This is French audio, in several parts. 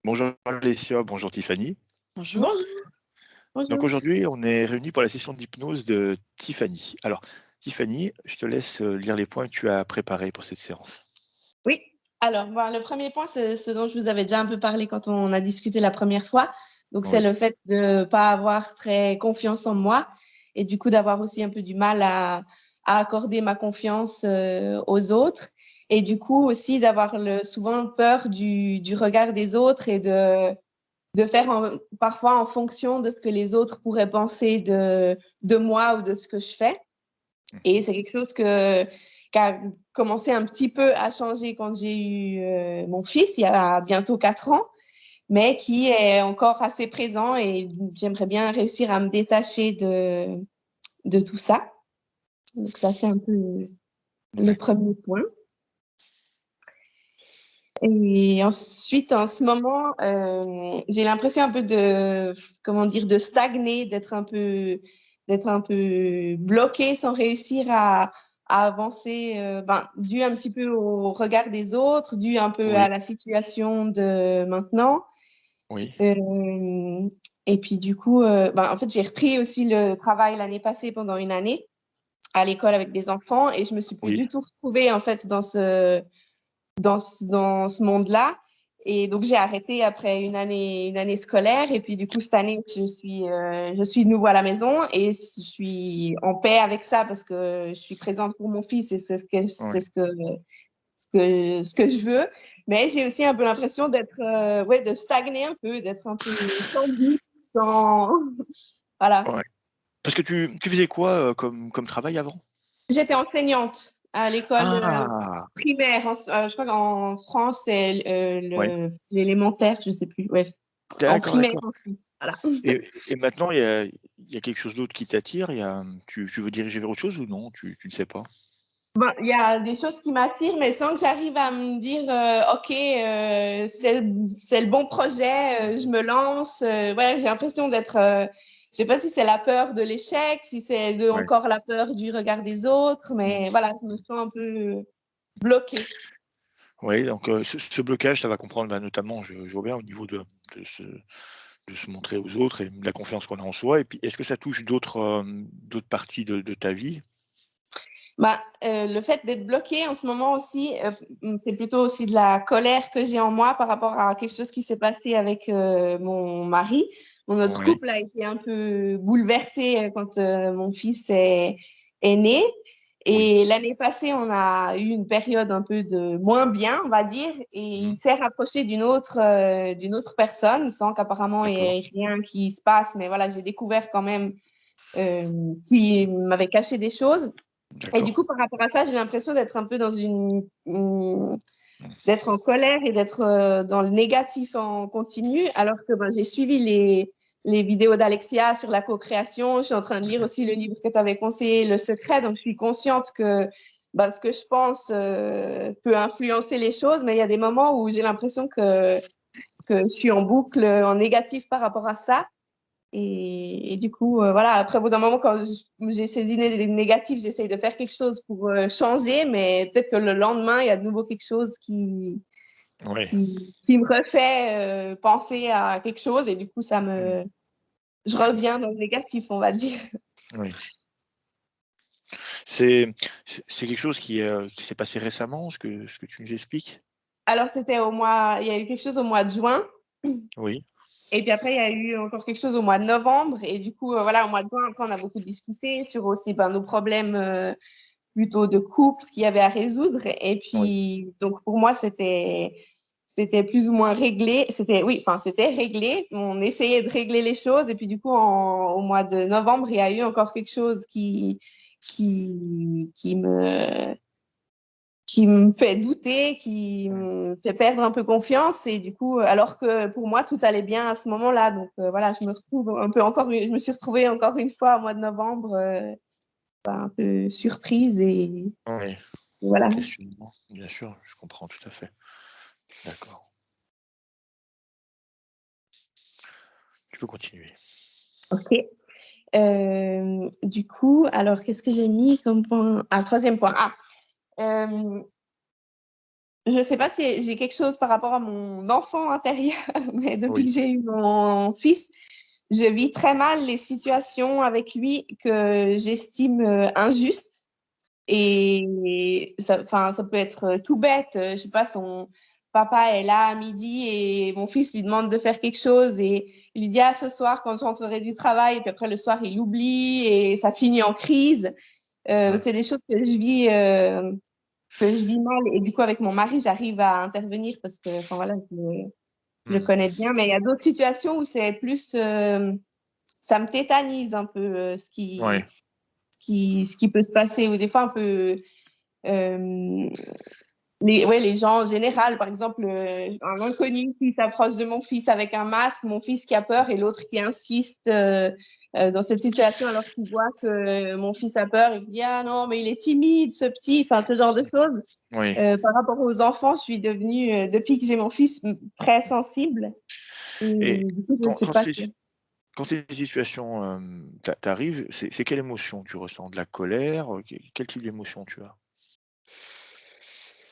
Bonjour Alessia, bonjour Tiffany. Bonjour. Bonjour. Donc Bonjour. aujourd'hui, on est réunis pour la session d'hypnose de Tiffany. Alors, Tiffany, je te laisse lire les points que tu as préparés pour cette séance. Oui. Alors, le premier point, c'est ce dont je vous avais déjà un peu parlé quand on a discuté la première fois. Donc, c'est Oui, le fait de ne pas avoir très confiance en moi et du coup d'avoir aussi un peu du mal à accorder ma confiance aux autres. Et du coup aussi d'avoir souvent peur du regard des autres et de faire parfois en fonction de ce que les autres pourraient penser de moi ou de ce que je fais. Et c'est quelque chose qui a commencé un petit peu à changer quand j'ai eu mon fils, il y a bientôt 4 ans, mais qui est encore assez présent et j'aimerais bien réussir à me détacher de tout ça. Donc ça, c'est un peu le d'accord. premier point. Et ensuite, en ce moment, j'ai l'impression un peu comment dire, de stagner, d'être un peu bloquée sans réussir à avancer, dû un petit peu au regard des autres, dû un peu à Oui, la situation de maintenant. oui, Euh, et puis du coup, en fait, j'ai repris aussi le travail l'année passée pendant une année à l'école avec des enfants et je me suis plus oui. du tout retrouvée en fait dans ce monde-là. Et donc, j'ai arrêté après une année scolaire. Et puis, du coup, cette année, je suis de nouveau à la maison et je suis en paix avec ça parce que je suis présente pour mon fils et Oui. ce que je veux. Mais j'ai aussi un peu l'impression d'être, de stagner un peu, d'être un peu sans but, sans, voilà. Ouais. Parce que tu faisais quoi comme travail avant? J'étais enseignante à l'école Ah, primaire. Je crois qu'en France, c'est oui. l'élémentaire, je sais plus. Ouais, en D'accord, primaire d'accord. en Suisse. Voilà. Et maintenant, il y a quelque chose d'autre qui t'attire? Tu veux diriger vers autre chose ou non? Tu ne sais pas? Bon, il y a des choses qui m'attirent, mais sans que j'arrive à me dire, OK, c'est le bon projet, je me lance. Voilà, j'ai l'impression d'être, je sais pas si c'est la peur de l'échec, si c'est Oui. encore la peur du regard des autres, mais voilà, je me sens un peu bloquée. Oui, donc ce blocage, ça va comprendre notamment, je vois bien au niveau de se, de se montrer aux autres et de la confiance qu'on a en soi. Et puis, est-ce que ça touche d'autres parties de ta vie? Le fait d'être bloquée en ce moment aussi, c'est plutôt aussi de la colère que j'ai en moi par rapport à quelque chose qui s'est passé avec mon mari. Notre Oui, couple a été un peu bouleversé quand mon fils est né. oui. Et l'année passée, on a eu une période un peu de moins bien, on va dire, et il Mhm. s'est rapproché d'une autre personne, sans qu'apparemment il y D'accord, ait rien qui se passe. Mais voilà, j'ai découvert quand même qu'il m'avait caché des choses. Et du d'accord. coup, par rapport à ça, j'ai l'impression d'être un peu d'être en colère et d'être dans le négatif en continu, alors que j'ai suivi les vidéos d'Alexia sur la co-création. Je suis en train de lire aussi le livre que tu avais conseillé, Le Secret. Donc, je suis consciente que ce que je pense peut influencer les choses, mais il y a des moments où j'ai l'impression que je suis en boucle, en négatif par rapport à ça. Et du coup, voilà, après, au bout d'un moment, quand j'ai ces idées négatives, j'essaye de faire quelque chose pour changer, mais peut-être que le lendemain, il y a de nouveau quelque chose Oui. qui me refait penser à quelque chose, et du coup, Mhm. je reviens dans le négatif, on va dire. Oui. C'est c'est quelque chose qui s'est passé récemment, ce que tu nous expliques? Alors, il y a eu quelque chose au mois de juin, Oui, et puis après, il y a eu encore quelque chose au mois de novembre, et du coup, voilà, au mois de juin, après, on a beaucoup discuté sur aussi nos problèmes plutôt de couple, ce qu'il y avait à résoudre. Et oui. puis, donc pour moi, c'était plus ou moins réglé. C'était réglé. On essayait de régler les choses. Et puis, du coup, au mois de novembre, il y a eu encore quelque chose qui, qui me, qui me fait douter, qui Mhm. me fait perdre un peu confiance. Et du coup, alors que pour moi, tout allait bien à ce moment-là. Donc, voilà, je me retrouve un peu je me suis retrouvée encore une fois au mois de novembre, un peu surprise et Oui, voilà. questionnement, bien sûr, je comprends tout à fait. D'accord. Tu peux continuer. Ok. Du coup, alors qu'est-ce que j'ai mis comme point? Ah, troisième point. Ah, euh, je sais pas si j'ai quelque chose par rapport à mon enfant intérieur, mais depuis que Oui. j'ai eu mon fils, je vis très mal les situations avec lui que j'estime injustes. Et ça, enfin, ça peut être tout bête. Je sais pas, son papa est là à midi et mon fils lui demande de faire quelque chose et il lui dit, ah, ce soir, quand je rentrerai du travail, et puis après le soir, il oublie et ça finit en crise. Ouais. C'est des choses que je vis mal. Et du coup, avec mon mari, j'arrive à intervenir parce que, enfin voilà, je le Hmm. connais bien. Mais il y a d'autres situations où c'est plus, ça me tétanise un peu Ouais. ce qui peut se passer. Ou des fois, un peu, euh, les gens en général, par exemple, un inconnu qui s'approche de mon fils avec un masque, mon fils qui a peur et l'autre qui insiste dans cette situation alors qu'il voit que mon fils a peur et qu'il dit ah non mais il est timide ce petit, enfin ce genre de choses. Oui. Par rapport aux enfants, je suis devenue depuis que j'ai mon fils très sensible et Et du coup je ne quand, sais quand pas. ces, quand ces situations t'arrivent, c'est quelle émotion tu ressens? De la colère? Quel type d'émotion tu as?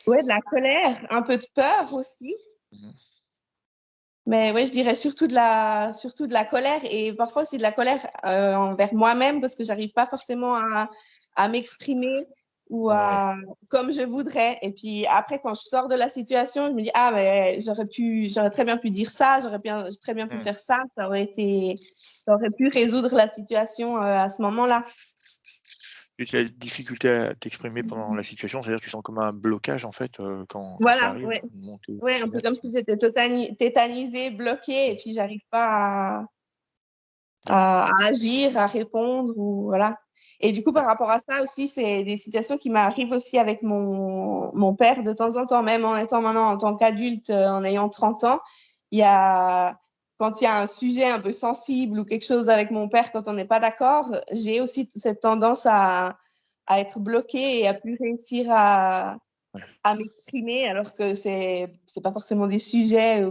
Ouais, de la colère, un peu de peur aussi. Mhm. Mais oui, je dirais surtout de la colère et parfois aussi de la colère envers moi-même parce que j'arrive pas forcément à m'exprimer ou Ouais. à comme je voudrais. Et puis après, quand je sors de la situation, je me dis, ah, mais j'aurais très bien pu dire ça, j'ai très bien pu Hmm. faire ça, ça aurait pu résoudre la situation à ce moment-là. Et tu as des difficultés à t'exprimer pendant la situation, c'est-à-dire que tu sens comme un blocage en fait quand ça Voilà, arrive, ouais. une montée Ouais, un peu émotionnelle. comme si j'étais tétanisée, bloquée et puis j'arrive pas D'accord. à agir, à répondre ou voilà. Et du coup, par rapport à ça aussi, c'est des situations qui m'arrivent aussi avec mon père de temps en temps, même en étant maintenant en tant qu'adulte, en ayant 30 ans. Il y a, quand il y a un sujet un peu sensible ou quelque chose avec mon père, quand on n'est pas d'accord, j'ai aussi cette tendance à être bloquée et à plus réussir Ouais. à m'exprimer, alors que c'est pas forcément des sujets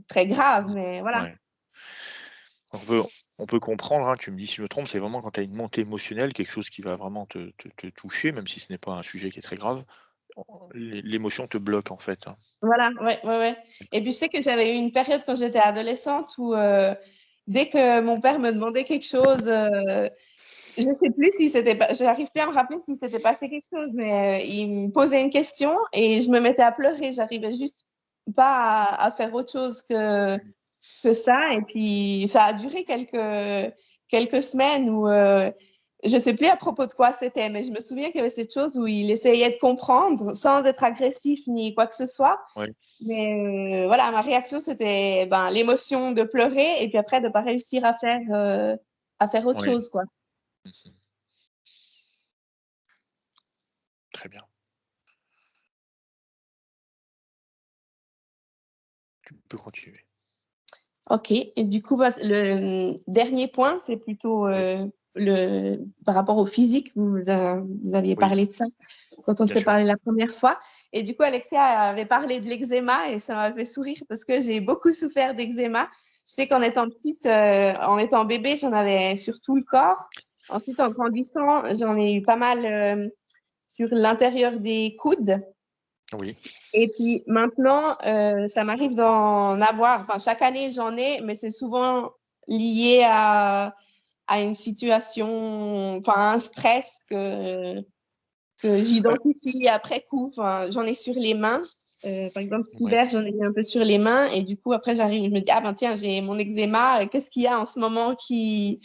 très graves, Mhm. mais voilà. Ouais. On peut, on peut comprendre, hein, tu me dis si je me trompe, c'est vraiment quand tu as une montée émotionnelle, quelque chose qui va vraiment te toucher, même si ce n'est pas un sujet qui est très grave, l'émotion te bloque en fait, hein. Voilà, ouais, ouais, ouais. Et puis, je sais que j'avais eu une période quand j'étais adolescente où dès que mon père me demandait quelque chose, je ne sais plus si c'était pas, j'arrive plus à me rappeler si c'était passé quelque chose, mais il me posait une question et je me mettais à pleurer. J'arrivais juste pas à faire autre chose que ça. Et puis, ça a duré quelques semaines où je sais plus à propos de quoi c'était, mais je me souviens qu'il y avait cette chose où il essayait de comprendre sans être agressif ni quoi que ce soit. Ouais. Mais voilà, ma réaction, c'était ben, l'émotion de pleurer et puis après de ne pas réussir à faire autre Ouais. chose, quoi. Mhm. Très bien. Tu peux continuer. Ok, et du coup, bah, le dernier point, c'est plutôt Oui. par rapport au physique. Vous aviez Oui, parlé de ça quand on bien s'est sûr. parlé la première fois. Et du coup, Alexia avait parlé de l'eczéma et ça m'a fait sourire parce que j'ai beaucoup souffert d'eczéma. Je sais qu'en étant petite, en étant bébé, j'en avais sur tout le corps. Ensuite, en grandissant, j'en ai eu pas mal sur l'intérieur des coudes. Oui. Et puis maintenant, ça m'arrive d'en avoir. Enfin, chaque année, j'en ai, mais c'est souvent lié à une situation, enfin, un stress que Ouais. j'identifie après coup. Enfin, j'en ai sur les mains. Par exemple, cet Ouais. hiver, j'en ai eu un peu sur les mains. Et du coup, après, j'arrive, je me dis, ah ben tiens, j'ai mon eczéma. Qu'est-ce qu'il y a en ce moment qui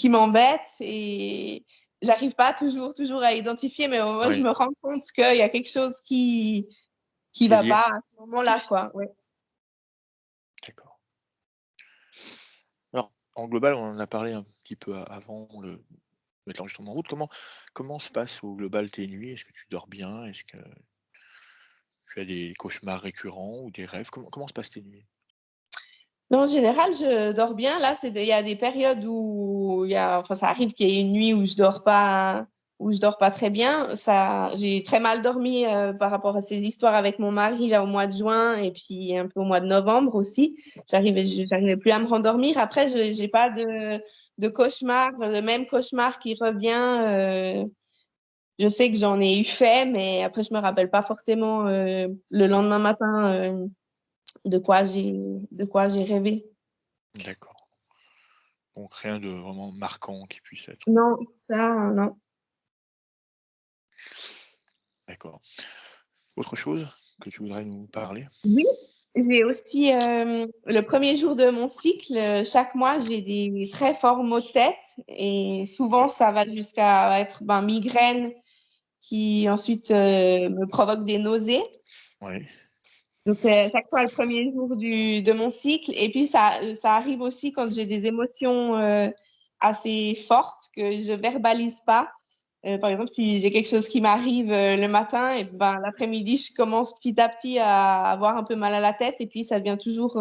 m'embête? Et j'arrive pas toujours à identifier, mais au moins, je Ouais. me rends compte qu'il y a quelque chose qui Qui est va lié? pas à ce moment-là, quoi. Ouais. D'accord. Alors, en global, on en a parlé un petit peu avant le mettre l'enregistrement en route. Comment se passe au global tes nuits? Est-ce que tu dors bien? Est-ce que tu as des cauchemars récurrents ou des rêves? Comment se passent tes nuits? Non, en général, je dors bien. Là, il y a des périodes où enfin, ça arrive qu'il y ait une nuit où je dors pas très bien. J'ai très mal dormi par rapport à ces histoires avec mon mari là au mois de juin et puis un peu au mois de novembre aussi. J'arrivais plus à me rendormir. Après, j'ai pas de cauchemar, le même cauchemar qui revient. je sais que j'en ai eu fait, mais après, je me rappelle pas forcément le lendemain matin de quoi j'ai rêvé. D'accord. Donc rien de vraiment marquant qui puisse être. Non, ça, non. D'accord. Autre chose que tu voudrais nous parler? Oui, j'ai aussi le premier jour de mon cycle, chaque mois, j'ai des très forts maux de tête et souvent ça va jusqu'à être migraine qui ensuite me provoque des nausées. Oui. Donc, chaque fois le premier jour de mon cycle. Et puis, ça arrive aussi quand j'ai des émotions assez fortes que je verbalise pas. Par exemple, si j'ai quelque chose qui m'arrive le matin, et ben, l'après-midi, je commence petit à petit à avoir un peu mal à la tête. Et puis, ça devient toujours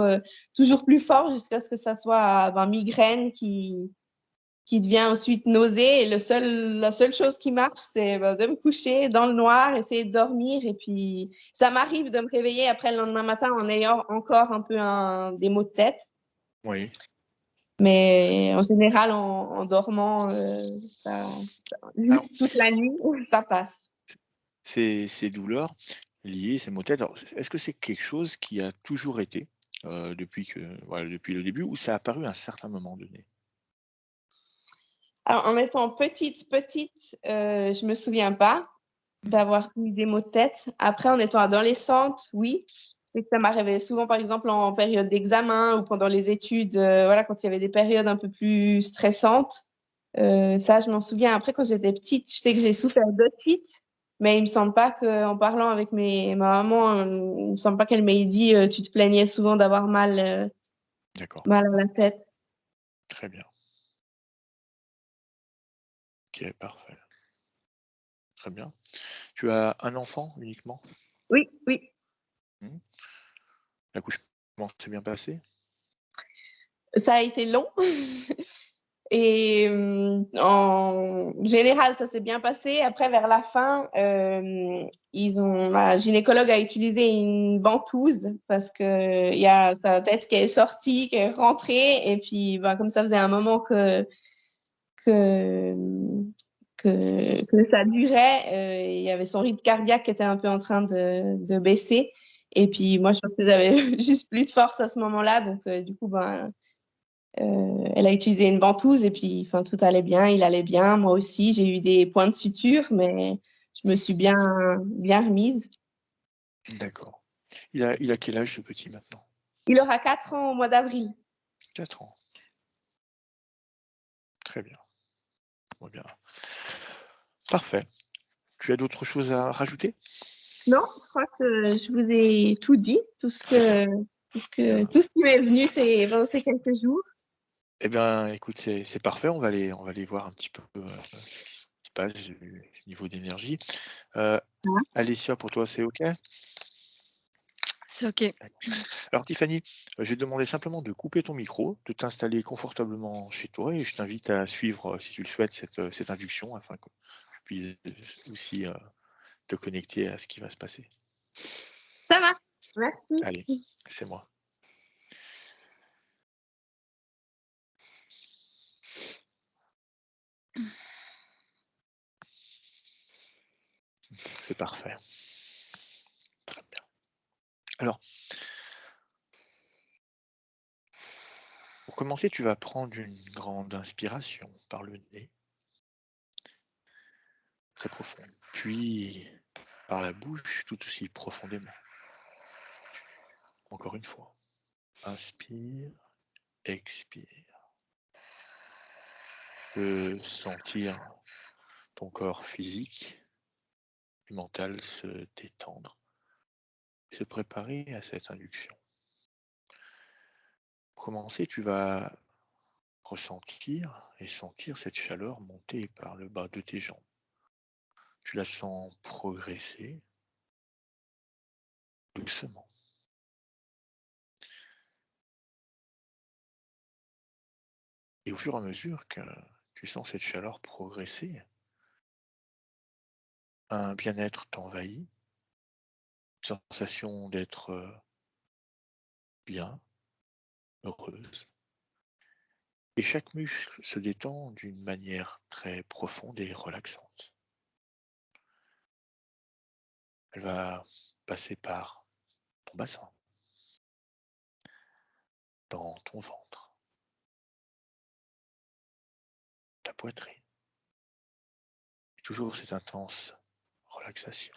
plus fort jusqu'à ce que ça soit migraine qui devient ensuite nausée. Et la seule chose qui marche, c'est de me coucher dans le noir, essayer de dormir. Et puis, ça m'arrive de me réveiller après le lendemain matin en ayant encore un peu des maux de tête. Oui. Mais en général, en dormant Alors, juste toute la nuit, ça passe. ces douleurs liées, ces maux de tête, alors, est-ce que c'est quelque chose qui a toujours été, depuis le début ou ça a apparu à un certain moment donné? Alors, en étant petite, je me souviens pas Mmh. d'avoir eu des maux de tête. Après, en étant adolescente, oui. C'est que ça m'arrivait souvent, par exemple, en période d'examen ou pendant les études, voilà, quand il y avait des périodes un peu plus stressantes. Ça, je m'en souviens. Après, quand j'étais petite, je sais que j'ai souffert d'otite, mais il me semble pas qu'en parlant avec ma maman, il me semble pas qu'elle m'ait dit tu te plaignais souvent d'avoir D'accord, mal à la tête. très bien. OK, parfait. Très bien. Tu as un enfant uniquement? Oui, oui. Mmh. L'accouchement s'est bien passé? Ça a été long. Et en général, ça s'est bien passé. Après, vers la fin, ma gynécologue a utilisé une ventouse parce que il y a sa tête qui est sortie, qui est rentrée. Et puis, comme ça faisait un moment que, que ça durait, il y avait son rythme cardiaque qui était un peu en train de baisser. Et puis, moi, je pense que j'avais juste plus de force à ce moment-là. Donc, du coup, elle a utilisé une ventouse et puis enfin tout allait bien, il allait bien, moi aussi j'ai eu des points de suture mais je me suis bien remise. D'accord. Il a quel âge ce petit maintenant? Il aura 4 ans au mois d'avril. 4 ans. Très bien. Très bien. Parfait. Tu as d'autres choses à rajouter? Non, je crois que je vous ai tout dit, Très bien. Bien. tout ce qui m'est venu pendant ces quelques jours. Eh bien, écoute, c'est parfait. On va aller voir un petit peu, ce qui se passe du niveau d'énergie. Heu, Alessia, pour toi, c'est OK? C'est OK. Alors Tiffany, je vais te demander simplement de couper ton micro, de t'installer confortablement chez toi et je t'invite à suivre, si tu le souhaites, cette induction afin que tu puisses aussi, te connecter à ce qui va se passer. Ça va. Merci. Allez, c'est moi. C'est parfait. Très bien. Alors, pour commencer, tu vas prendre une grande inspiration par le nez, très profonde, puis par la bouche tout aussi profondément. Encore une fois. Inspire, expire. Tu peux sentir ton corps physique et mental se détendre, se préparer à cette induction. Pour commencer, tu vas ressentir et sentir cette chaleur monter par le bas de tes jambes. Tu la sens progresser doucement. Et au fur et à mesure que tu sens cette chaleur progresser, un bien-être t'envahit, une sensation d'être bien, heureuse. Et chaque muscle se détend d'une manière très profonde et relaxante. Elle va passer par ton bassin, dans ton ventre, ta poitrine. Et toujours cette intense relaxation.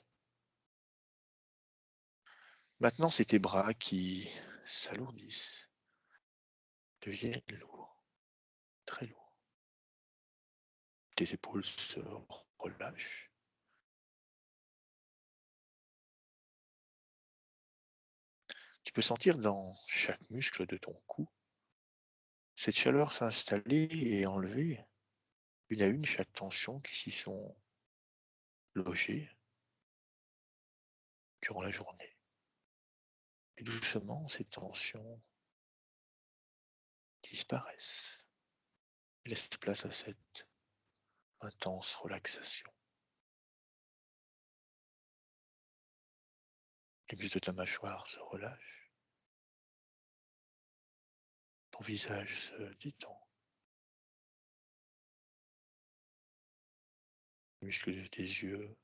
Maintenant, c'est tes bras qui s'alourdissent, deviennent lourds, très lourds. Tes épaules se relâchent. Tu peux sentir dans chaque muscle de ton cou cette chaleur s'installer et enlever une à une chaque tension qui s'y sont logées durant la journée. Et doucement, ces tensions disparaissent et laissent place à cette intense relaxation. Les muscles de ta mâchoire se relâchent. Ton visage se détend. Les muscles de tes yeux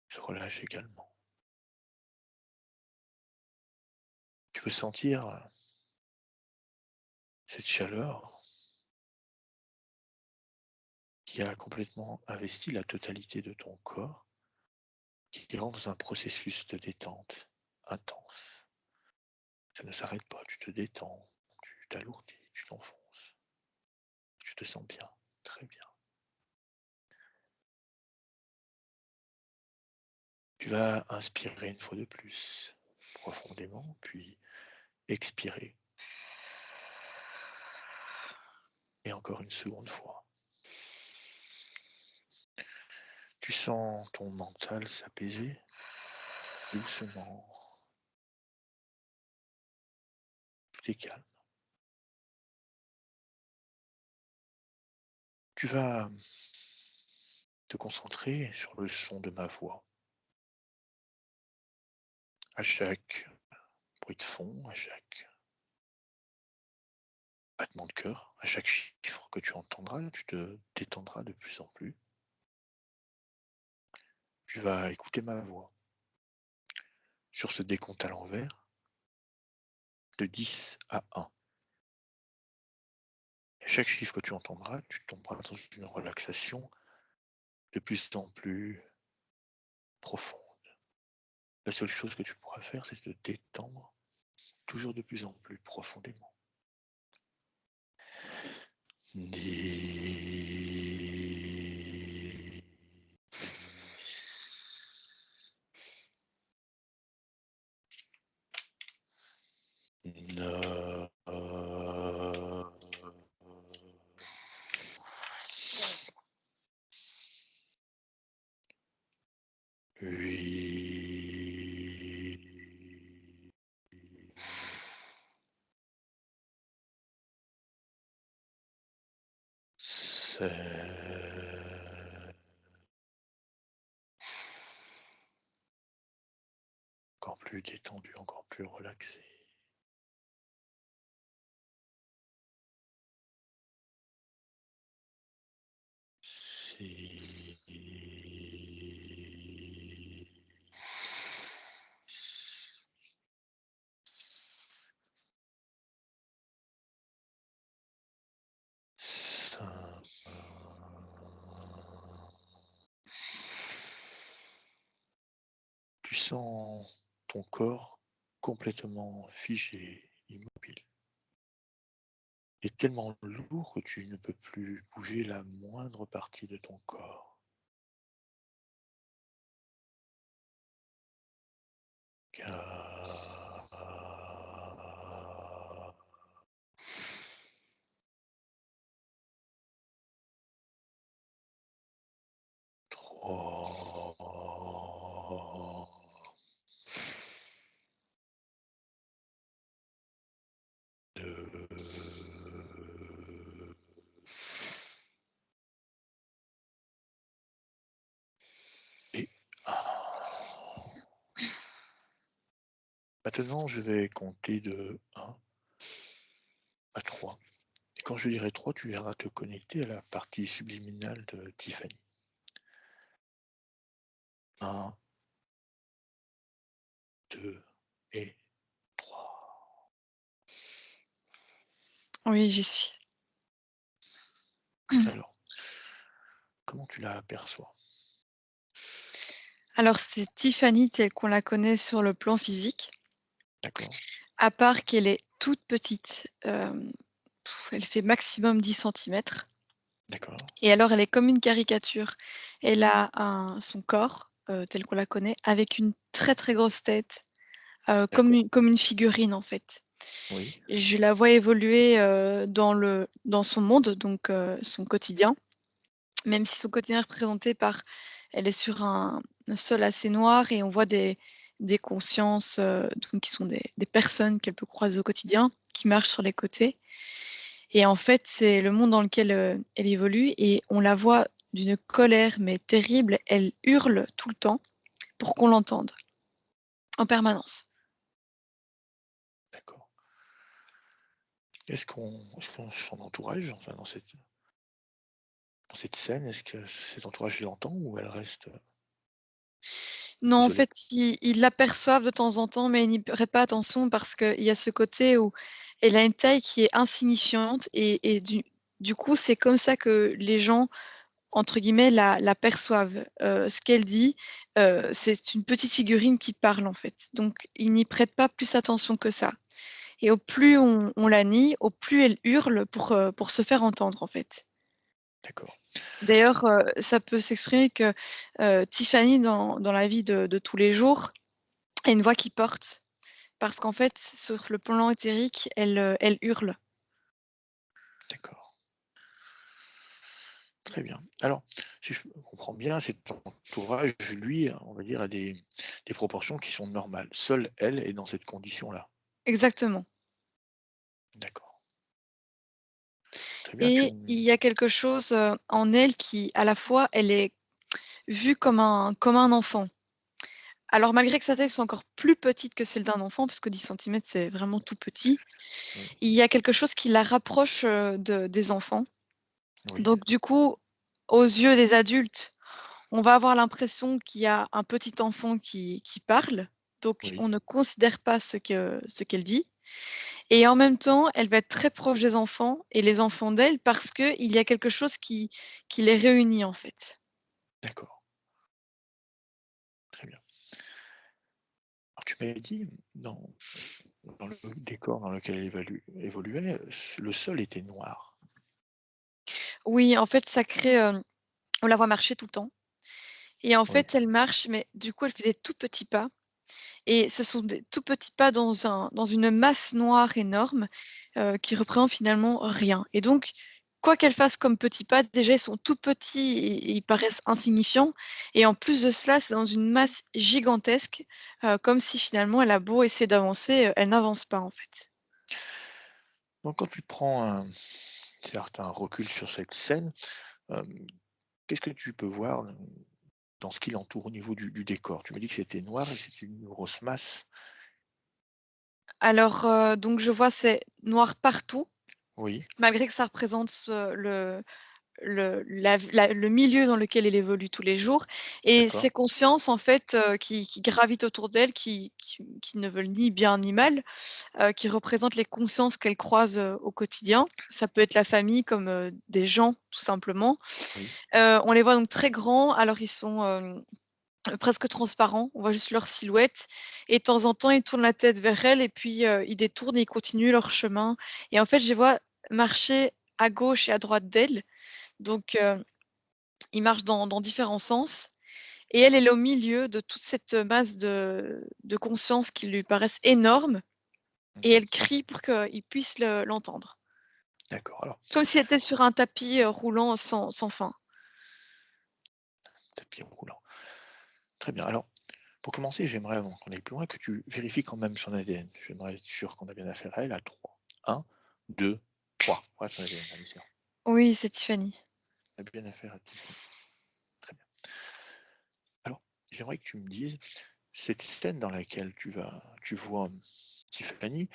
se relâchent également. Tu peux sentir cette chaleur qui a complètement investi la totalité de ton corps, qui rentre dans un processus de détente intense. Ça ne s'arrête pas, tu te détends, tu t'alourdis, tu t'enfonces. Tu te sens bien, très bien. Tu vas inspirer une fois de plus, profondément, puis expirer. Et encore une seconde fois. Tu sens ton mental s'apaiser doucement. Tout est calme. Tu vas te concentrer sur le son de ma voix. À chaque bruit de fond, à chaque battement de cœur, à chaque chiffre que tu entendras, tu te détendras de plus en plus. Tu vas écouter ma voix sur ce décompte à l'envers de 10 à 1. À chaque chiffre que tu entendras, tu tomberas dans une relaxation de plus en plus profonde. La seule chose que tu pourras faire, c'est te détendre toujours de plus en plus profondément. 10, 9, 8, 7, encore plus détendu, encore plus relaxé. 6, 5, tu sens ton corps complètement figé, immobile. Il est tellement lourd que tu ne peux plus bouger la moindre partie de ton corps. 4, 3, 2, et 1. Maintenant, je vais compter de 1 à 3. Quand je dirai 3, tu viendras te connecter à la partie subliminale de Tiffany. 1, 2 et 3. Oui, j'y suis. Alors, comment tu la aperçois? Alors, c'est Tiffany telle qu'on la connaît sur le plan physique, D'accord, à part qu'elle est toute petite. Elle fait maximum 10 centimètres. d'accord, Et alors, elle est comme une caricature. Elle a son corps, tel qu'on la connaît, avec une très très grosse tête, comme d'accord, comme une figurine en fait. oui, Je la vois évoluer dans son monde, donc son quotidien, même si son quotidien est représenté par. Elle est sur un sol assez noir et on voit des consciences donc qui sont des personnes qu'elle peut croiser au quotidien, qui marchent sur les côtés. Et en fait, c'est le monde dans lequel elle évolue et on la voit d'une colère mais terrible. Elle hurle tout le temps pour qu'on l'entende en permanence. d'accord. Est-ce qu'on son entourage, enfin dans cette scène, est-ce que cet entourage l'entend ou elle reste Non, en isolée? fait, ils l'aperçoivent de temps en temps, mais ils n'y prêtent pas attention parce qu'il y a ce côté où elle a une taille qui est insignifiante et du coup, c'est comme ça que les gens, entre guillemets, la perçoivent. Ce qu'elle dit, c'est une petite figurine qui parle, en fait. Donc ils n'y prêtent pas plus attention que ça et au plus on la nie, au plus elle hurle pour se faire entendre, en fait. D'accord, D'ailleurs, ça peut s'exprimer que, Tiffany dans la vie de tous les jours a une voix qui porte. Parce qu'en fait, sur le plan éthérique, elle hurle. d'accord. Très bien. Alors, si je comprends bien, cet entourage, lui, on va dire, a des proportions qui sont normales. Seule elle est dans cette condition-là. Exactement. D'accord. Très bien, tu Et il y a quelque chose, en elle qui, à la fois, elle est vue comme un enfant. Alors malgré que sa taille soit encore plus petite que celle d'un enfant, parce que 10 centimètres, c'est vraiment tout petit, oui, il y a quelque chose qui la rapproche, des enfants. oui, Donc du coup, aux yeux des adultes, on va avoir l'impression qu'il y a un petit enfant qui parle, donc oui, on ne considère pas ce qu'elle dit. Et en même temps, elle va être très proche des enfants et les enfants d'elle parce qu'il y a quelque chose qui les réunit, en fait. d'accord. Très bien. Alors, tu m'avais dit, dans le décor dans lequel elle évoluait, le sol était noir. Oui, en fait, ça crée, on la voit marcher tout le temps et en Oui, fait, elle marche, mais du coup, elle fait des tout petits pas et ce sont des tout petits pas dans une masse noire énorme, qui représente finalement rien et donc, quoi qu'elle fasse comme petits pas, déjà, ils sont tout petits et ils paraissent insignifiants et en plus de cela, c'est dans une masse gigantesque, comme si finalement elle a beau essayer d'avancer, elle n'avance pas, en fait. donc quand tu prends un certain recul sur cette scène, hem, qu'est-ce que tu peux voir dans ce qui l'entoure au niveau du décor? Tu m'as dit que c'était noir et c'était une grosse masse. Alors, donc je vois c'est noir partout, Oui, malgré que ça représente le milieu dans lequel elle évolue tous les jours et d'accord, ces consciences en fait, qui gravitent autour d'elle, qui ne veulent ni bien ni mal, qui représentent les consciences qu'elle croise, au quotidien. Ça peut être la famille comme, des gens tout simplement. oui, On les voit donc très grands, alors ils sont, presque transparents, on voit juste leur silhouette et de temps en temps, ils tournent la tête vers elle et puis, ils détournent et ils continuent leur chemin et en fait, je les vois marcher à gauche et à droite d'elle, donc ils marchent dans différents sens et elle, elle est au milieu de toute cette masse de conscience qui lui paraissent énormes et mmh, elle crie pour qu'ils puissent l'entendre. d'accord. Alors, Comme si elle était sur un tapis, roulant sans fin. tapis roulant. Très bien. Alors, pour commencer, j'aimerais, avant qu'on aille plus loin, que tu vérifies quand même son ADN. J'aimerais être sûr qu'on a bien affaire à elle à 3. 1, 2, 3. Ouais, son ADN, allez, c'est bon. Oui, c'est Tiffany. On a bien affaire à Tiffany. Très bien. Alors, j'aimerais que tu me dises, cette scène dans laquelle tu vois Tiffany,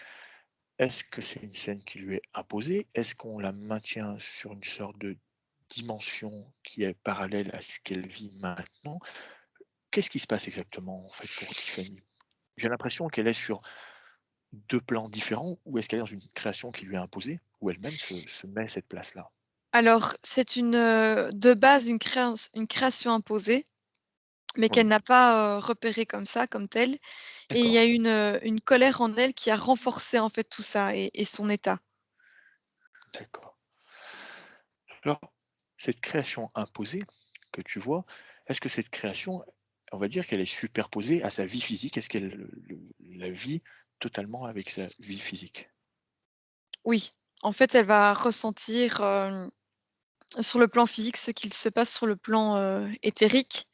est-ce que c'est une scène qui lui est imposée? Est-ce qu'on la maintient sur une sorte de dimension qui est parallèle à ce qu'elle vit maintenant? Qu'est-ce qui se passe exactement, en fait, pour Tiffany? J'ai l'impression qu'elle est sur 2 plans différents, ou est-ce qu'elle est dans une création qui lui est imposée, ou elle-même se met cette place-là? Alors, c'est de base une création imposée, mais qu'elle Oui, n'a pas, repérée comme ça, comme telle, et il y d'accord, a une colère en elle qui a renforcé, en fait, tout ça et son état. d'accord. Alors, cette création imposée que tu vois, est-ce que cette création, on va dire qu'elle est superposée à sa vie physique? Est-ce qu'elle la vit totalement avec sa vie physique? Oui, en fait, elle va ressentir, sur le plan physique ce qu'il se passe sur le plan, éthérique,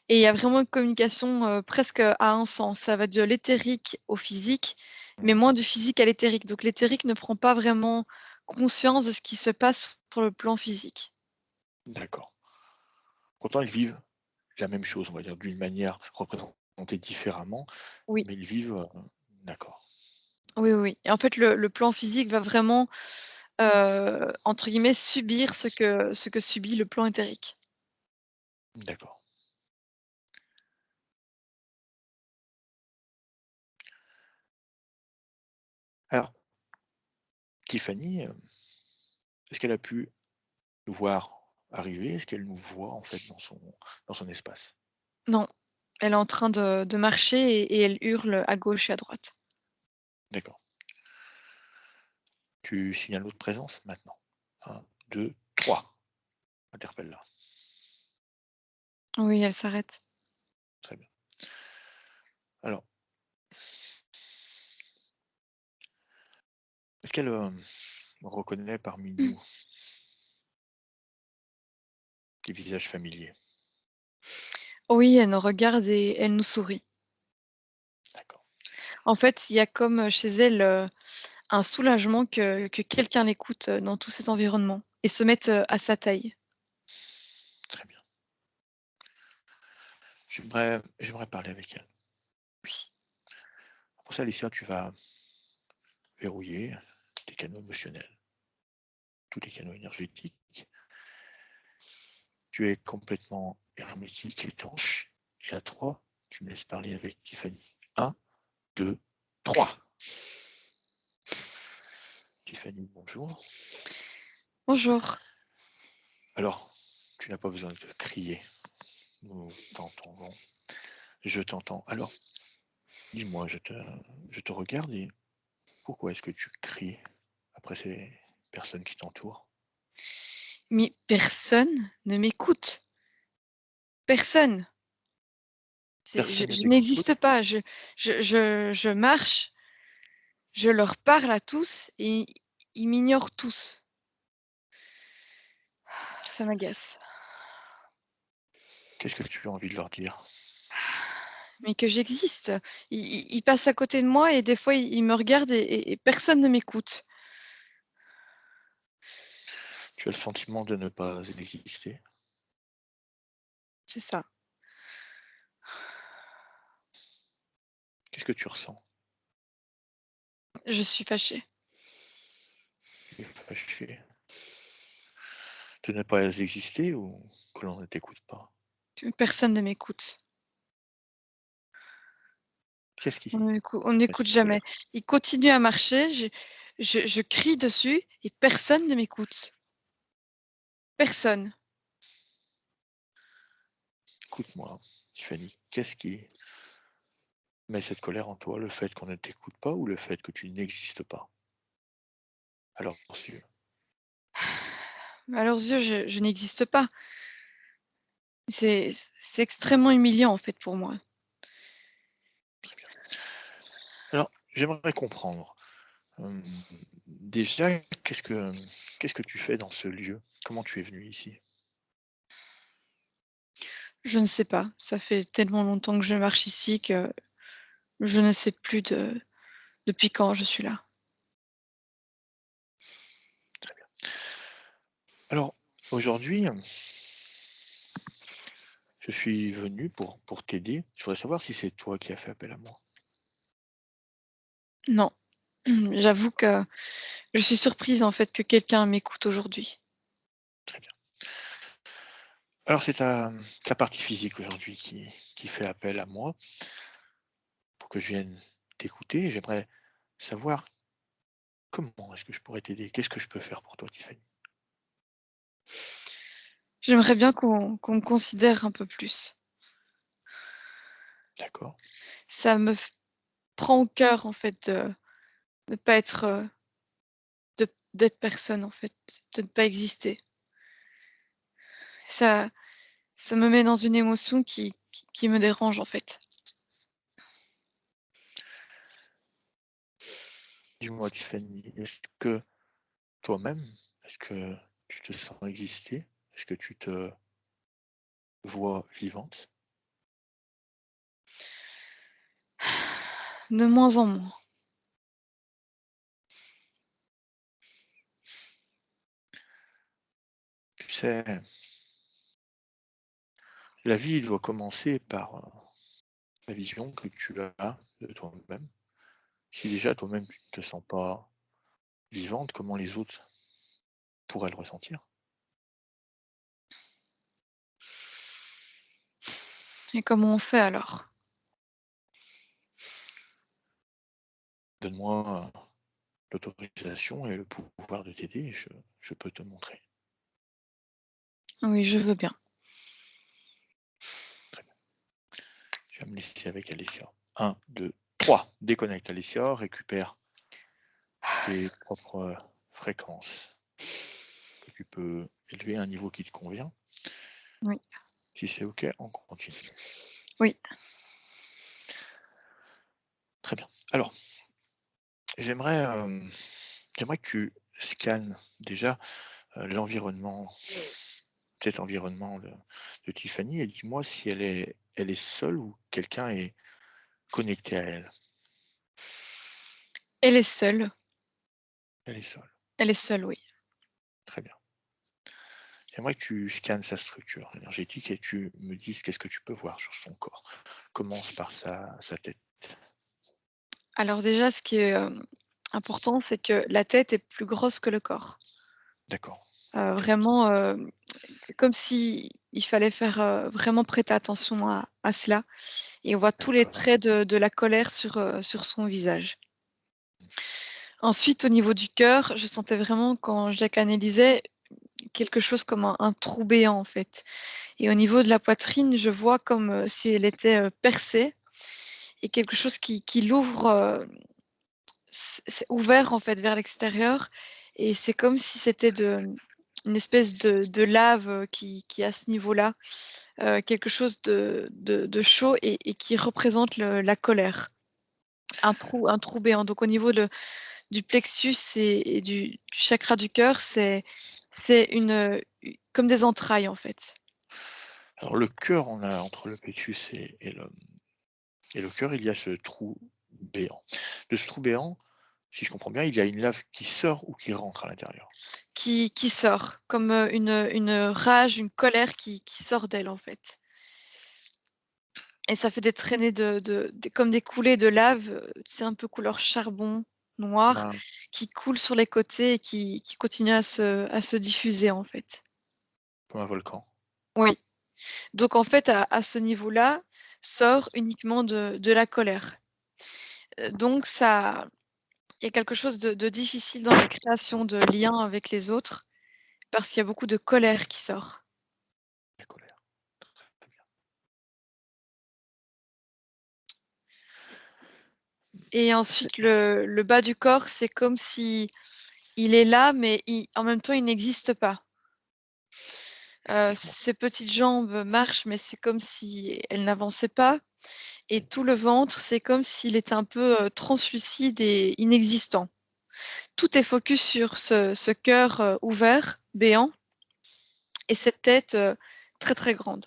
et il y a vraiment une communication, presque à un sens. Ça va de l'éthérique au physique, mais Mmh, moins du physique à l'éthérique. Donc l'éthérique ne prend pas vraiment conscience de ce qui se passe sur le plan physique. d'accord. Pourtant, ils vivent la même chose, on va dire, d'une manière représentée différemment, Oui, mais ils vivent, d'accord, oui, oui, oui, et en fait le plan physique va vraiment, entre guillemets «subir» ce que subit le plan éthérique. d'accord. Alors, Tiffany, est-ce qu'elle a pu nous voir arriver? Est-ce qu'elle nous voit, en fait, dans son espace? Non, elle est en train de marcher et elle hurle à gauche et à droite. D'accord. Tu signales notre présence maintenant. 1, 2, 3. Interpelle-la. Oui, elle s'arrête. Très bien. Alors, est-ce qu'elle, reconnaît parmi nous des visages familiers? Oui, elle nous regarde et elle nous sourit. D'accord, En fait, il y a comme, chez elle, un soulagement que quelqu'un l'écoute, dans tout cet environnement et se mette, à sa taille. très bien. J'aimerais parler avec elle. Oui. Pour ça, Alicia, tu vas verrouiller tes canaux émotionnels, tous tes canaux énergétiques. Tu es complètement hermétique, étanche. Et à 3, tu me laisses parler avec Tiffany. 1, 2, 3. Tiffany, bonjour. Bonjour. Alors, tu n'as pas besoin de crier. Nous t'entendons. Je t'entends. Alors, dis-moi, je te regarde et pourquoi est-ce que tu cries après ces personnes qui t'entourent? Mais personne ne m'écoute. Personne. Personne ne Je t'écoute? n'existe pas. Je marche, je leur parle à tous et ils m'ignorent tous. Ça m'agace. Qu'est-ce que tu as envie de leur dire? Mais que j'existe. Ils passent à côté de moi et des fois ils me regardent et personne ne m'écoute. Tu as le sentiment de ne pas exister? C'est ça. Qu'est-ce que tu ressens? Je suis fâchée. Tu es fâché de ne pas exister ou que l'on ne t'écoute pas? Personne ne m'écoute. Qu'est-ce qui On met n'écoute cette jamais. colère? Ils continuent à marcher, je crie dessus et personne ne m'écoute. Personne. Écoute-moi, Tiffany, qu'est-ce qui met cette colère en toi? Le fait qu'on ne t'écoute pas ou le fait que tu n'existes pas? À leurs yeux. À leurs yeux, je n'existe pas. C'est extrêmement humiliant en fait pour moi. Très bien. Alors, j'aimerais comprendre. Déjà, qu'est-ce que tu fais dans ce lieu? Comment tu es venu ici? Je ne sais pas. Ça fait tellement longtemps que je marche ici que je ne sais plus depuis quand je suis là. Très bien. Alors, aujourd'hui, je suis venu pour t'aider. Je voudrais savoir si c'est toi qui as fait appel à moi. Non, J'avoue que je suis surprise en fait que quelqu'un m'écoute aujourd'hui. Très bien. Alors, c'est ta partie physique aujourd'hui qui fait appel à moi pour que je vienne t'écouter. J'aimerais savoir comment est-ce que je pourrais t'aider? Qu'est-ce que je peux faire pour toi, Tiffany? J'aimerais bien qu'on me considère un peu plus. D'accord. Ça me prend au cœur en fait de ne pas être, d'être personne en fait, de ne pas exister. Ça me met dans une émotion qui me dérange en fait. Dis-moi, Tiffany, est-ce que toi-même, est-ce que tu te sens exister? Est-ce que tu te vois vivante? De moins en moins. Tu sais, la vie doit commencer par la vision que tu as de toi-même. Si déjà toi-même tu ne te sens pas vivante, comment les autres pourraient le ressentir? Et comment on fait alors? Donne-moi l'autorisation et le pouvoir de t'aider et je peux te montrer. Oui, je veux bien. Tu vas me laisser avec Alicia. 1, 2, 3. Déconnecte Alicia, récupère tes propres fréquences que tu peux élever à un niveau qui te convient. Oui. Si c'est OK, on continue. Oui. Très bien. Alors, j'aimerais que tu scannes déjà l'environnement, cet environnement de Tiffany et dis-moi si elle est seule ou quelqu'un est connecté à elle. Elle est seule. Elle est seule. Elle est seule, oui. Très bien. J'aimerais que tu scannes sa structure énergétique et tu me dises qu'est-ce que tu peux voir sur son corps. Commence par sa tête. Alors déjà, ce qui est, important, c'est que la tête est plus grosse que le corps. D'accord. Vraiment, comme si il fallait faire, vraiment prêter attention à cela et on voit tous les D'accord. traits de la colère sur son visage. Ensuite, au niveau du cœur, je sentais vraiment quand je la canalisais, quelque chose comme un trou béant, en fait. Et au niveau de la poitrine, je vois comme, si elle était, percée et quelque chose qui l'ouvre, c'est ouvert, en fait, vers l'extérieur et c'est comme si c'était une espèce de lave, qui est à ce niveau-là, quelque chose de chaud et qui représente la colère. Un trou béant. Donc au niveau du plexus et du chakra du cœur, c'est comme des entrailles, en fait. Alors le cœur, on a entre le plexus et le cœur, il y a ce trou béant. De ce trou béant, si je comprends bien, il y a une lave qui sort ou qui rentre à l'intérieur. Qui sort, comme, une rage, une colère qui sort d'elle, en fait. Et ça fait des traînées comme des coulées de lave, tu sais, un peu couleur charbon Comme noir, un, qui coulent sur les côtés et qui continuent à se diffuser, en fait. comme un volcan. Oui. Donc en fait, à ce niveau-là, sort uniquement de la colère. Donc ça il y a quelque chose de difficile dans la création de liens avec les autres, parce qu'il y a beaucoup de colère qui sort. La colère. Très bien. Et ensuite le bas du corps, c'est comme si il est là, mais en même temps, il n'existe pas. Explique-moi. Ses petites jambes marchent, mais c'est comme si elles n'avançaient pas et tout le ventre, c'est comme s'il était un peu, translucide et inexistant. Tout est focus sur ce cœur, ouvert, béant et cette tête, très, très grande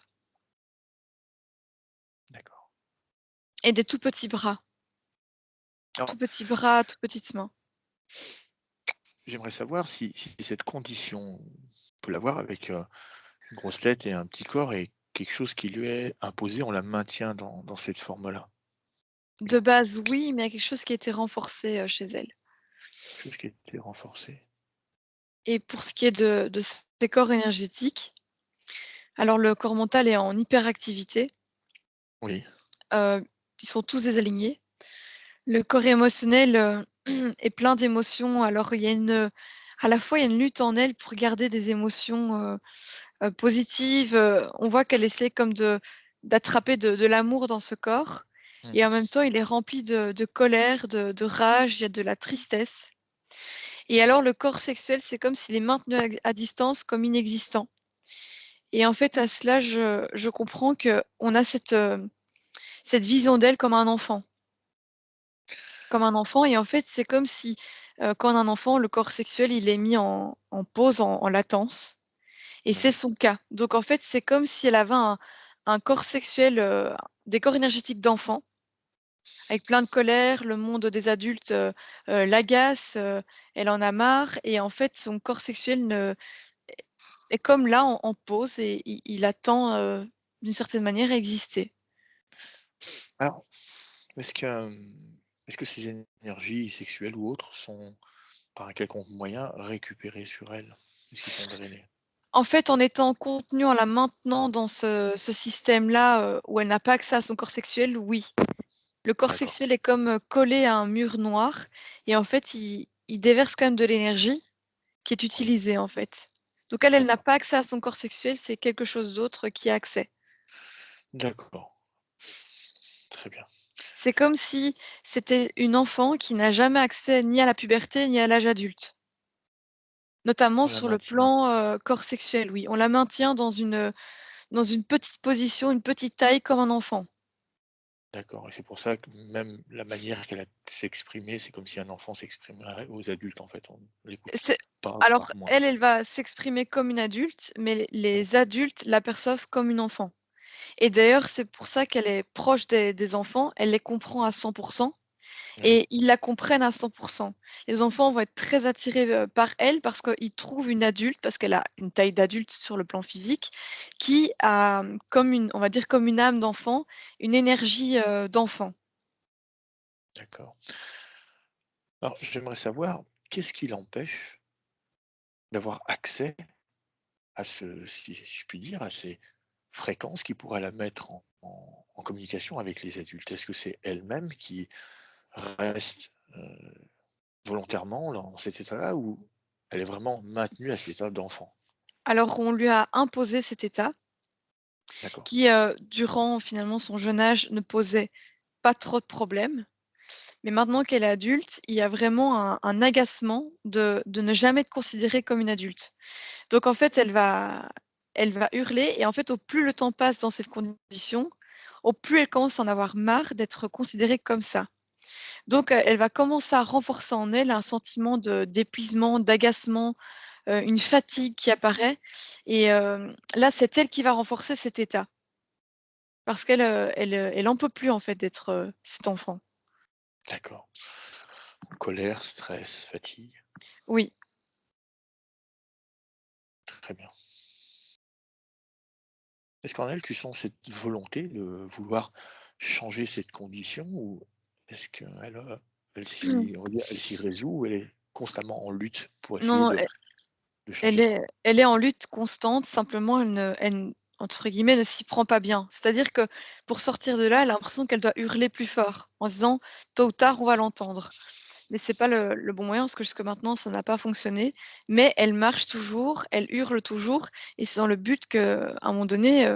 D'accord. et des tout petits bras. Alors, Tout petits bras, toutes petites mains. j'aimerais savoir si cette condition, on peut l'avoir avec une grosse tête et un petit corps et quelque chose qui lui est imposé, on la maintient dans cette forme-là. De base, oui, mais il y a quelque chose qui a été renforcé, chez elle. chose qui était renforcée. Et pour ce qui est de ces corps énergétiques, alors le corps mental est en hyperactivité, Oui, ils sont tous désalignés. Le corps émotionnel, est plein d'émotions, alors il y a à la fois il y a une lutte en elle pour garder des émotions, positives, on voit qu'elle essaie comme d'attraper de l'amour dans ce corps et en même temps il est rempli de colère, de rage, il y a de la tristesse et alors le corps sexuel, c'est comme s'il est maintenu à distance, comme inexistant et en fait à cela je comprends qu'on a cette vision d'elle comme un enfant. Comme un enfant et en fait, c'est comme si, quand on a un enfant, le corps sexuel, il est mis en pause, en latence et c'est oui, son cas. Donc en fait, c'est comme si elle avait un corps sexuel, des corps énergétiques d'enfant, avec plein de colère. Le monde des adultes, l'agace, elle en a marre et en fait, son corps sexuel est comme là, en pause et il attend, d'une certaine manière, à exister. alors, est-ce que, est-ce que ces énergies sexuelles ou autres sont, par un quelconque moyen, récupérées sur elles? Est-ce qu'ils sont drainés? En fait, en étant contenue, en la maintenant dans ce système-là, où elle n'a pas accès à son corps sexuel, oui. Le corps D'accord, sexuel est comme, collé à un mur noir et en fait, il déverse quand même de l'énergie qui est oui, utilisée, en fait. Donc elle n'a d'accord, pas accès à son corps sexuel, c'est quelque chose d'autre qui a accès. d'accord, très bien. C'est comme si c'était une enfant qui n'a jamais accès ni à la puberté ni à l'âge adulte. Notamment On la sur le maintient, plan, corps sexuel, oui. On la maintient dans une petite position, une petite taille comme un enfant. d'accord et c'est pour ça que même la manière qu'elle a de s'exprimer, c'est comme si un enfant s'exprimerait aux adultes, en fait, on l'écoute C'est pas, alors voire moins. elle va s'exprimer comme une adulte, mais Oui, les adultes l'aperçoivent comme une enfant et d'ailleurs, c'est pour ça qu'elle est proche des enfants, elle les comprend à 100 oui, et ils la comprennent à 100. Les enfants vont être très attirés, par elle parce qu'ils trouvent une adulte, parce qu'elle a une taille d'adulte sur le plan physique, qui a, comme une on va dire comme une âme d'enfant, une énergie, d'enfant. d'accord. Alors j'aimerais savoir, qu'est-ce qui l'empêche d'avoir accès à si je puis dire, à ces fréquences qui pourraient la mettre en communication avec les adultes? Est-ce que c'est elle-même qui reste, volontairement dans cet état-là ou elle est vraiment maintenue à cet état d'enfant? Alors on lui a imposé cet état D'accord, qui, durant finalement son jeune âge ne posait pas trop de problèmes. Mais maintenant qu'elle est adulte, il y a vraiment un agacement de ne jamais être considérée comme une adulte. Donc en fait, elle va hurler et en fait, au plus le temps passe dans cette condition, au plus elle commence à en avoir marre d'être considérée comme ça. Donc, elle va commencer à renforcer en elle un sentiment d'épuisement, d'agacement, une fatigue qui apparaît et là, c'est elle qui va renforcer cet état parce elle en peut plus en fait d'être, cet enfant. d'accord. Colère, stress, fatigue, Oui. très bien. Est-ce qu'en elle, tu sens cette volonté de vouloir changer cette condition ou est-ce qu'elle, on va dire, elle s'y résout ou elle est constamment en lutte pour essayer Non, de changer? elle est en lutte constante, simplement elle entre guillemets, «ne s'y prend pas bien». C'est-à-dire que pour sortir de là, elle a l'impression qu'elle doit hurler plus fort en se disant: «Tôt ou tard, on va l'entendre». Mais c'est pas le bon moyen parce que jusque maintenant, ça n'a pas fonctionné. Mais elle marche toujours, elle hurle toujours et c'est dans le but qu'à un moment donné,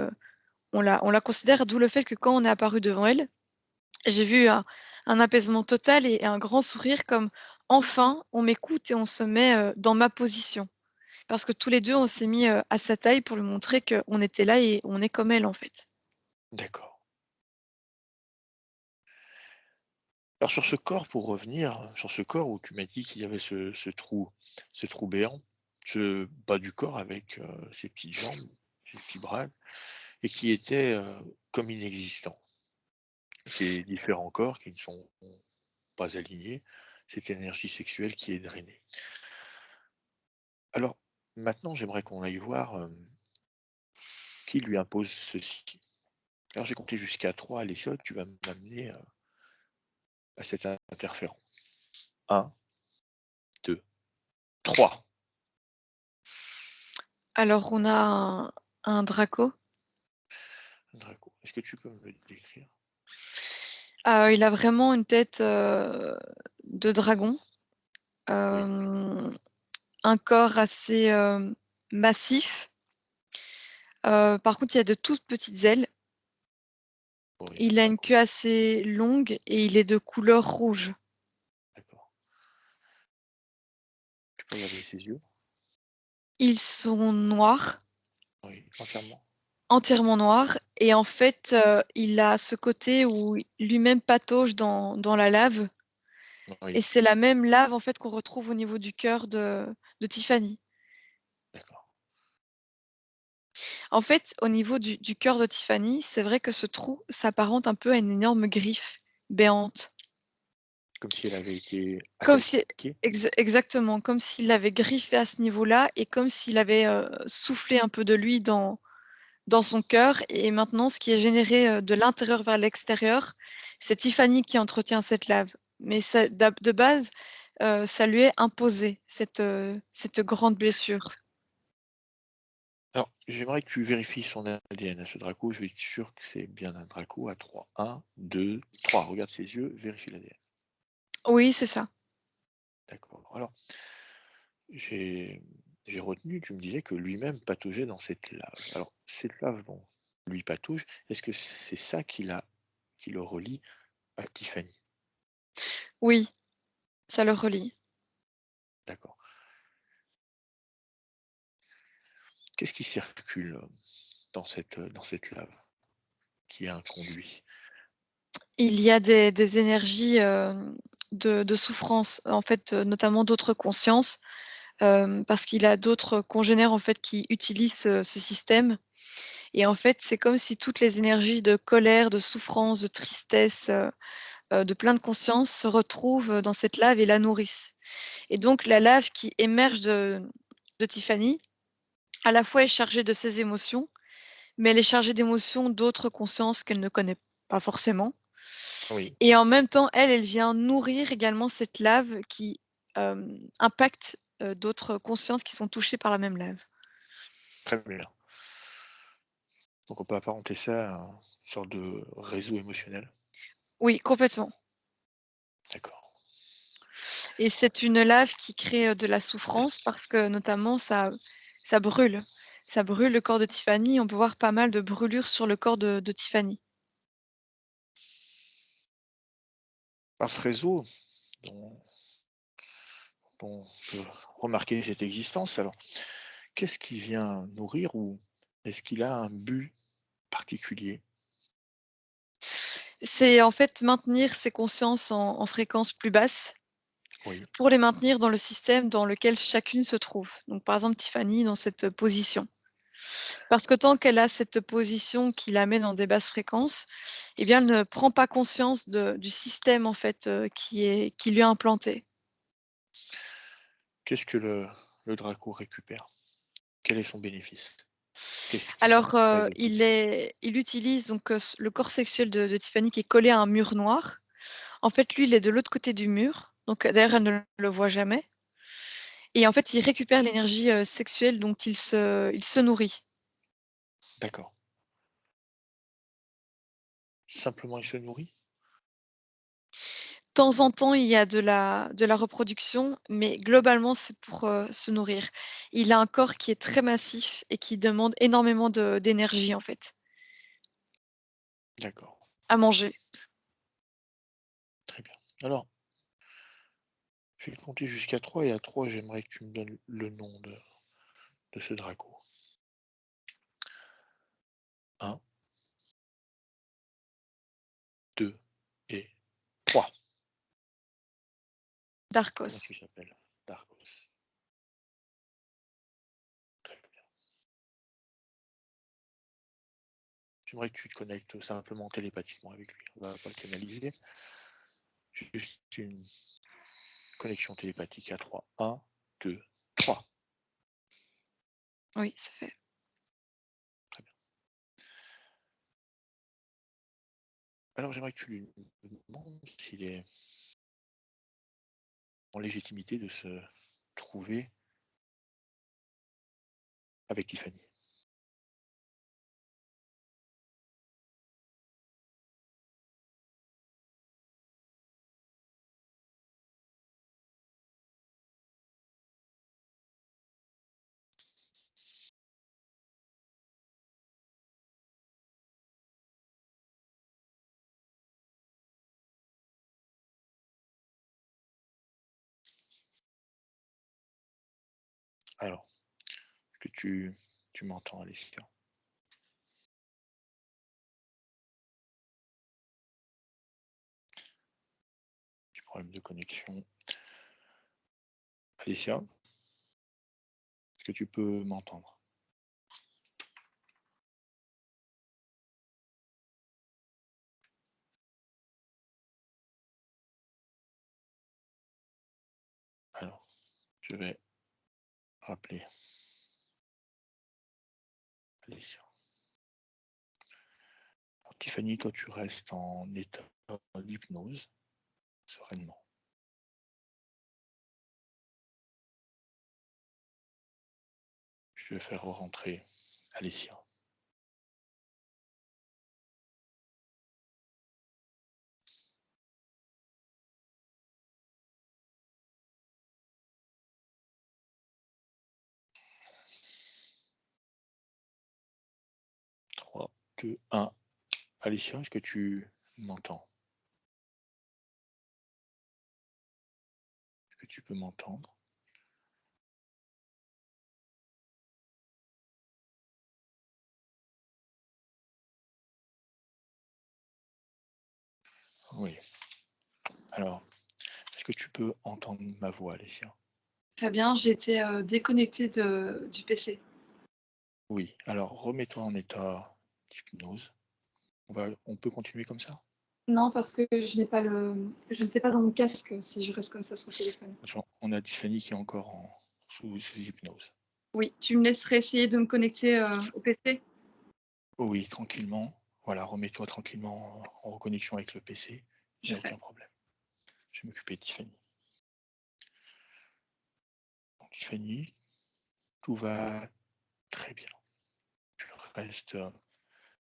on la considère, d'où le fait que quand on est apparu devant elle, j'ai vu un apaisement total et un grand sourire comme: «Enfin, on m'écoute et on se met, dans ma position». Parce que tous les 2 on s'est mis, à sa taille pour lui montrer qu'on était là et on est comme elle, en fait. D'accord. Alors sur ce corps, pour revenir, sur ce corps où tu m'as dit qu'il y avait ce trou béant, ce bas du corps avec, ses petites jambes, ses petits bras et qui était, comme inexistant. Ces différents corps qui ne sont pas alignés, cette énergie sexuelle qui est drainée. Alors maintenant, j'aimerais qu'on aille voir, qui lui impose ceci. Alors j'ai compté jusqu'à 3, Alexia, tu vas m'amener, à cet interférent. 1, 3. Alors, on a un Draco. Draco. Est-ce que tu peux me le décrire? Il a vraiment une tête de dragon. Oui. Un corps assez massif. Par contre, il y a de toutes petites ailes. Oui, Il a une Draco. queue assez longue et il est de couleur rouge. D'accord. Tu peux regarder ses yeux? Ils sont noirs, Oui, entièrement. entièrement noirs. Et en fait, il a ce côté où lui-même patauge dans la lave. Oui, Et c'est la même lave en fait qu'on retrouve au niveau du cœur de Tiffany. d'accord. En fait, au niveau du cœur de Tiffany, c'est vrai que ce trou s'apparente un peu à une énorme griffe béante. Comme si elle avait été Comme si attaquée. exactement, comme s'il l'avait griffé à ce niveau-là et comme s'il avait, soufflé un peu de lui dans son cœur et maintenant ce qui est généré, de l'intérieur vers l'extérieur, c'est Tiffany qui entretient cette lave. Mais ça de base, ça lui est imposé cette grande blessure. Alors, j'aimerais que tu vérifies son ADN à ce Draco. Je vais être sûr que c'est bien un Draco à 3. 1, 2, 3. Regarde ses yeux, vérifie l'ADN. Oui, c'est ça. D'accord. Alors, j'ai retenu, tu me disais que lui-même pataugeait dans cette lave. Alors, cette lave dont lui patauge, est-ce que c'est ça qui le relie à Tiffany? Oui, ça le relie. D'accord. Qu'est-ce qui circule dans cette lave qui est un conduit? Il y a des énergies, de souffrance, en fait, notamment d'autres consciences, parce qu'il a d'autres congénères, en fait, qui utilisent ce système et en fait, c'est comme si toutes les énergies de colère, de souffrance, de tristesse, de plein de conscience se retrouvent dans cette lave et la nourrissent et donc la lave qui émerge de Tiffany, à la fois est chargée de ses émotions, mais elle est chargée d'émotions d'autres consciences qu'elle ne connaît pas forcément. Oui, Et en même temps, elle vient nourrir également cette lave qui, impacte, d'autres consciences qui sont touchées par la même lave. très bien. Donc on peut apparenter ça à une sorte de réseau émotionnel. Oui, complètement. D'accord. Et c'est une lave qui crée, de la souffrance parce que notamment ça brûle. Ça brûle le corps de Tiffany. On peut voir pas mal de brûlures sur le corps de Tiffany. Par ce réseau dont on peut remarquer cette existence, alors qu'est-ce qui vient nourrir ou est-ce qu'il a un but particulier? C'est en fait maintenir ces consciences en fréquence plus basse Oui, pour les maintenir dans le système dans lequel chacune se trouve. Donc par exemple Tiffany dans cette position. Parce que tant qu'elle a cette position qui la met dans des basses fréquences, eh bien, elle ne prend pas conscience du système en fait, qui lui est implanté. qu'est-ce que le Draco récupère? Quel est son bénéfice? Qu'est-ce qu'il Alors, extrait de toute cette il utilise donc, le corps sexuel de Tiffany qui est collé à un mur noir. En fait, lui, il est de l'autre côté du mur, donc d'ailleurs, elle ne le voit jamais et en fait, il récupère l'énergie, sexuelle dont il se nourrit. d'accord. Simplement il se nourrit? De temps en temps, il y a de la reproduction, mais globalement, c'est pour, se nourrir. Il a un corps qui est très massif et qui demande énormément d'énergie, en fait, D'accord, à manger. très bien. Alors, je vais compter jusqu'à 3 et à 3, j'aimerais que tu me donnes le nom de ce Draco. 1, 2 et 3. Comment Darkos. tu s'appelles? Darkos. Très bien. J'aimerais que tu te connectes simplement télépathiquement avec lui. On ne va pas le canaliser. Juste une connexion télépathique à 3. 1, 2, 3. Oui, c'est fait. Très bien. Alors j'aimerais que tu lui demandes s'il est en légitimité de se trouver avec Tiffany. Alors, est-ce que tu m'entends, Alicia? Petit problème de connexion. Alicia, est-ce que tu peux m'entendre? Alors, je vais rappeler Alicia. Alors, Tiffany, toi, tu restes en état d'hypnose, sereinement. Je vais faire rentrer Alicia. Trois, 2, 1. Alicia, est-ce que tu m'entends? Est-ce que tu peux m'entendre? Oui. Alors, est-ce que tu peux entendre ma voix, Alicia? Très bien, j'ai été déconnectée du PC. Oui. Alors, remets-toi en état d'hypnose. On peut continuer comme ça? Non, parce que je n'étais pas dans mon casque si je reste comme ça sur le téléphone. On a Tiffany qui est encore sous hypnose. Oui, tu me laisserais essayer de me connecter au PC? Oui, tranquillement. Voilà, remets-toi tranquillement en reconnexion avec le PC. Il n'y a aucun problème. Je vais m'occuper de Tiffany. Donc, Tiffany, tout va très bien. Tu restes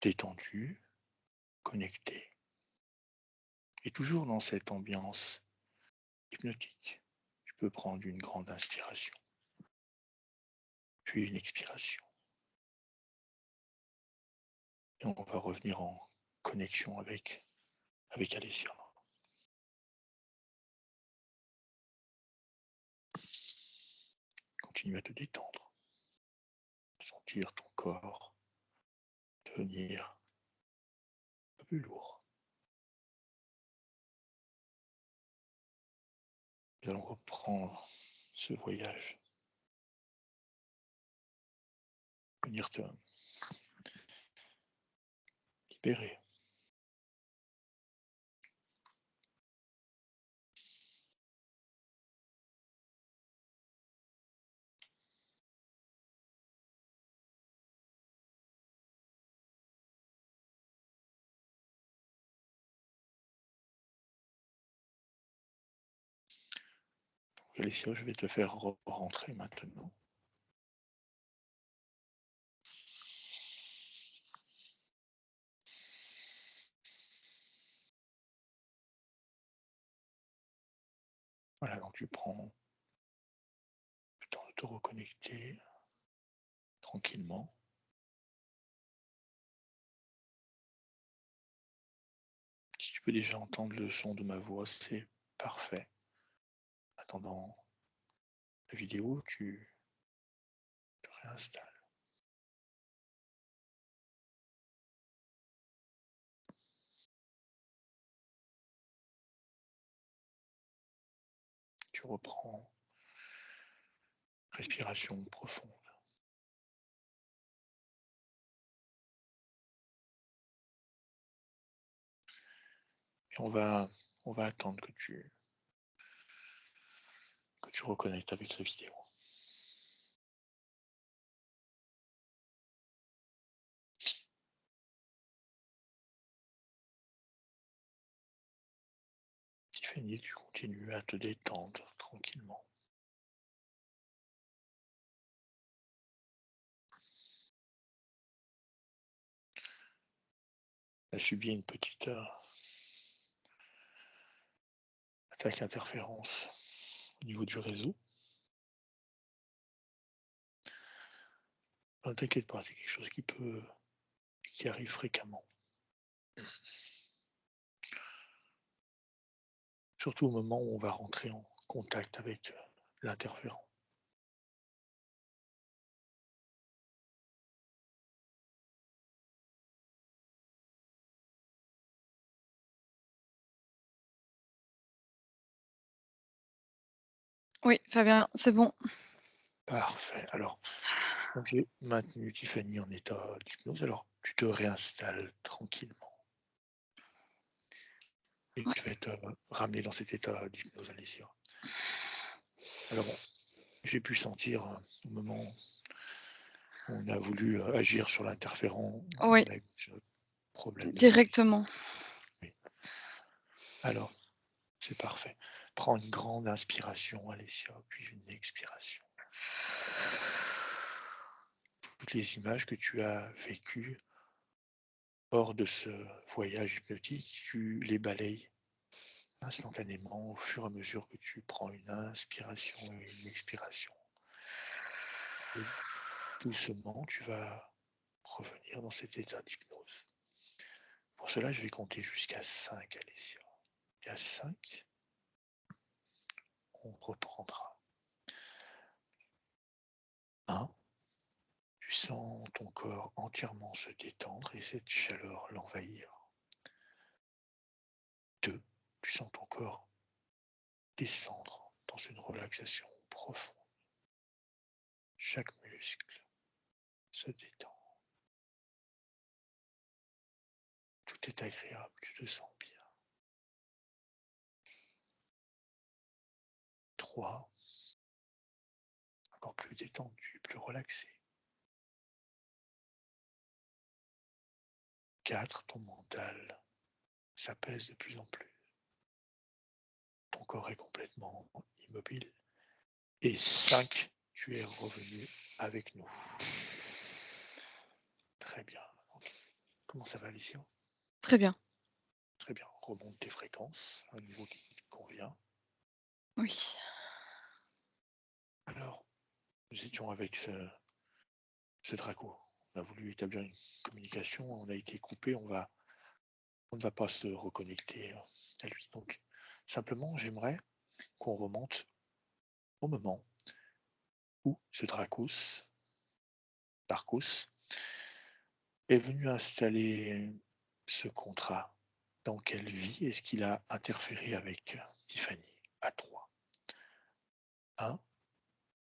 détendu, connecté. Et toujours dans cette ambiance hypnotique. Tu peux prendre une grande inspiration, puis une expiration. Et on va revenir en connexion avec Alessia. Continue à te détendre, sentir ton corps devenir un peu plus lourd. Nous allons reprendre ce voyage, venir te libérer. Donc, Alessia, je vais te faire rentrer maintenant. Voilà, donc tu prends le temps de te reconnecter tranquillement. Si tu peux déjà entendre le son de ma voix, c'est parfait. Attendant la vidéo, tu te réinstalles. Tu reprends respiration profonde. Et on va attendre que tu reconnectes avec la vidéo. Tiffany, tu continues à te détendre tranquillement. a subi une petite attaque interférence au niveau du réseau. Ne t'inquiète pas, c'est quelque chose qui arrive fréquemment. Surtout au moment où on va rentrer en contact avec l'interférent. Oui, Fabien, c'est bon. Parfait. Alors, j'ai maintenu Tiffany en état d'hypnose. Alors, tu te réinstalles tranquillement. Et Ouais. je vais te ramener dans cet état d'hypnose, Alicia. Alors, j'ai pu sentir au moment où on a voulu agir sur l'interférent, Oui, on a eu ce problème de directement. oui. Alors, c'est parfait. Prends une grande inspiration, Alicia, puis une expiration. Toutes les images que tu as vécues hors de ce voyage hypnotique, tu les balayes instantanément au fur et à mesure que tu prends une inspiration et une expiration. Et doucement, tu vas revenir dans cet état d'hypnose. Pour cela, je vais compter jusqu'à 5, Alicia. Et à 5, on reprendra. 1. Tu sens ton corps entièrement se détendre et cette chaleur l'envahir. 2. Tu sens ton corps descendre dans une relaxation profonde. Chaque muscle se détend. Tout est agréable, tu te sens bien. 3. Encore plus détendu, plus relaxé. 4. Ton mental s'apaise de plus en plus. Ton corps est complètement immobile. Et 5. Tu es revenu avec nous. Très bien. Donc, comment ça va, Alicia? Très bien. Très bien. Remonte tes fréquences à un niveau qui te convient. Oui. Alors, nous étions avec ce Draco. On a voulu établir une communication, on a été coupé, on ne va pas se reconnecter à lui. Donc, simplement, j'aimerais qu'on remonte au moment où ce Dracos est venu installer ce contrat. Dans quelle vie est-ce qu'il a interféré avec Tiffany? À 3. 1,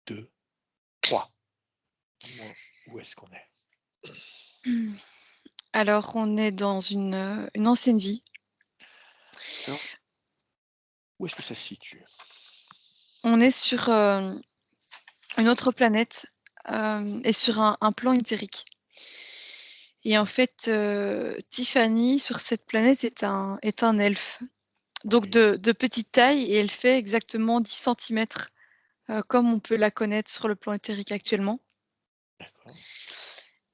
2, 3. Dis-moi où est-ce qu'on est? Alors, on est dans une ancienne vie. Alors, où est-ce que ça se situe? On est sur une autre planète et sur un plan éthérique. Et en fait, Tiffany, sur cette planète, est un elfe. Donc Oui, de petite taille, et elle fait exactement 10 centimètres, comme on peut la connaître sur le plan éthérique actuellement. d'accord.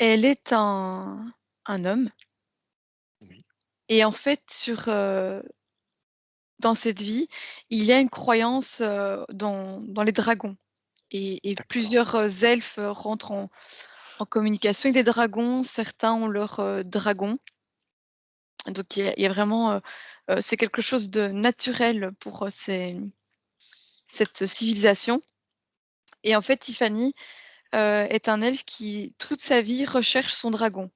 Elle est un homme. Oui, Et en fait, dans cette vie, il y a une croyance dans les dragons. Et d'accord. plusieurs elfes rentrent en communication avec des dragons. Certains ont leur dragon. Donc il y a vraiment, c'est quelque chose de naturel pour cette civilisation. Et en fait, Tiffany est un elfe qui, toute sa vie, recherche son dragon.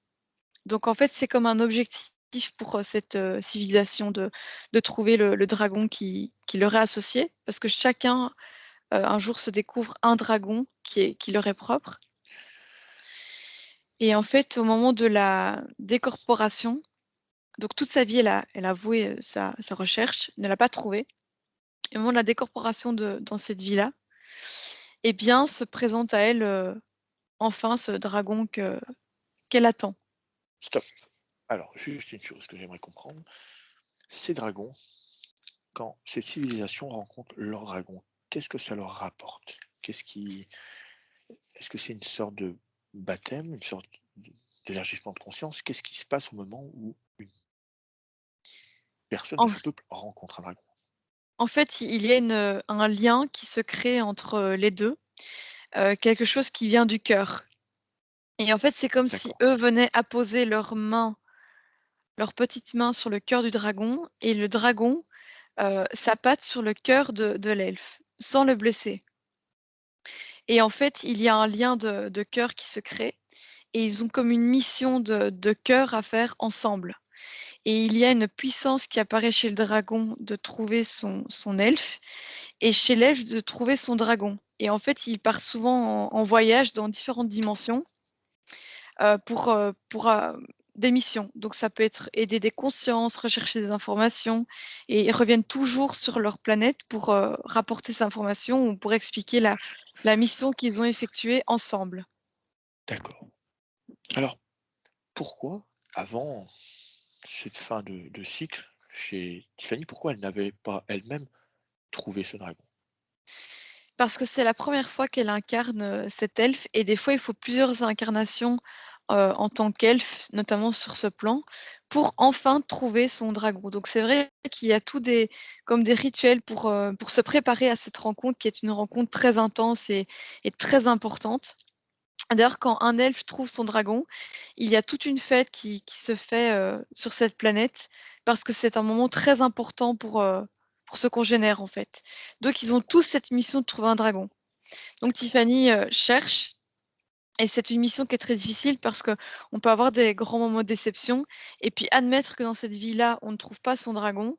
Donc en fait, c'est comme un objectif pour cette civilisation de trouver le dragon qui leur est associé, parce que chacun, un jour, se découvre un dragon qui leur est propre. Et en fait, au moment de la décorporation, donc toute sa vie, elle a voué sa recherche, ne l'a pas trouvé. Et au moment de la décorporation dans cette vie-là, eh bien, se présente à elle enfin ce dragon qu'elle attend. Stop. Alors, juste une chose que j'aimerais comprendre. Ces dragons, quand cette civilisation rencontre leur dragon, qu'est-ce que ça leur rapporte? Est-ce que c'est une sorte de baptême, une sorte d'élargissement de conscience? Qu'est-ce qui se passe au moment où une personne de En, ce peuple rencontre un dragon. en fait, il y a un lien qui se crée entre les deux, quelque chose qui vient du cœur. Et en fait, c'est comme si D'accord. eux venaient apposer leurs petites mains sur le cœur du dragon, et le dragon, sa patte sur le cœur de l'elfe, sans le blesser. Et en fait, il y a un lien de cœur qui se crée, et ils ont comme une mission de cœur à faire ensemble. Et il y a une puissance qui apparaît chez le dragon de trouver son elfe, et chez l'elfe de trouver son dragon. Et en fait, il part souvent en voyage dans différentes dimensions pour des missions. Donc ça peut être aider des consciences, rechercher des informations, et ils reviennent toujours sur leur planète pour rapporter ces informations ou pour expliquer la mission qu'ils ont effectuée ensemble. D'accord. Alors, pourquoi, avant cette fin de cycle chez Tiffany, pourquoi elle n'avait pas elle-même trouvé ce dragon? Parce que c'est la première fois qu'elle incarne cet elfe, et des fois il faut plusieurs incarnations en tant qu'elfe, notamment sur ce plan, pour enfin trouver son dragon. Donc c'est vrai qu'il y a comme des rituels pour se préparer à cette rencontre, qui est une rencontre très intense et très importante. D'ailleurs, quand un elfe trouve son dragon, il y a toute une fête qui se fait sur cette planète, parce que c'est un moment très important pour ce congénère, en fait. Donc, ils ont tous cette mission de trouver un dragon. Donc, Tiffany cherche, et c'est une mission qui est très difficile parce qu'on peut avoir des grands moments de déception, et puis admettre que dans cette vie-là, on ne trouve pas son dragon,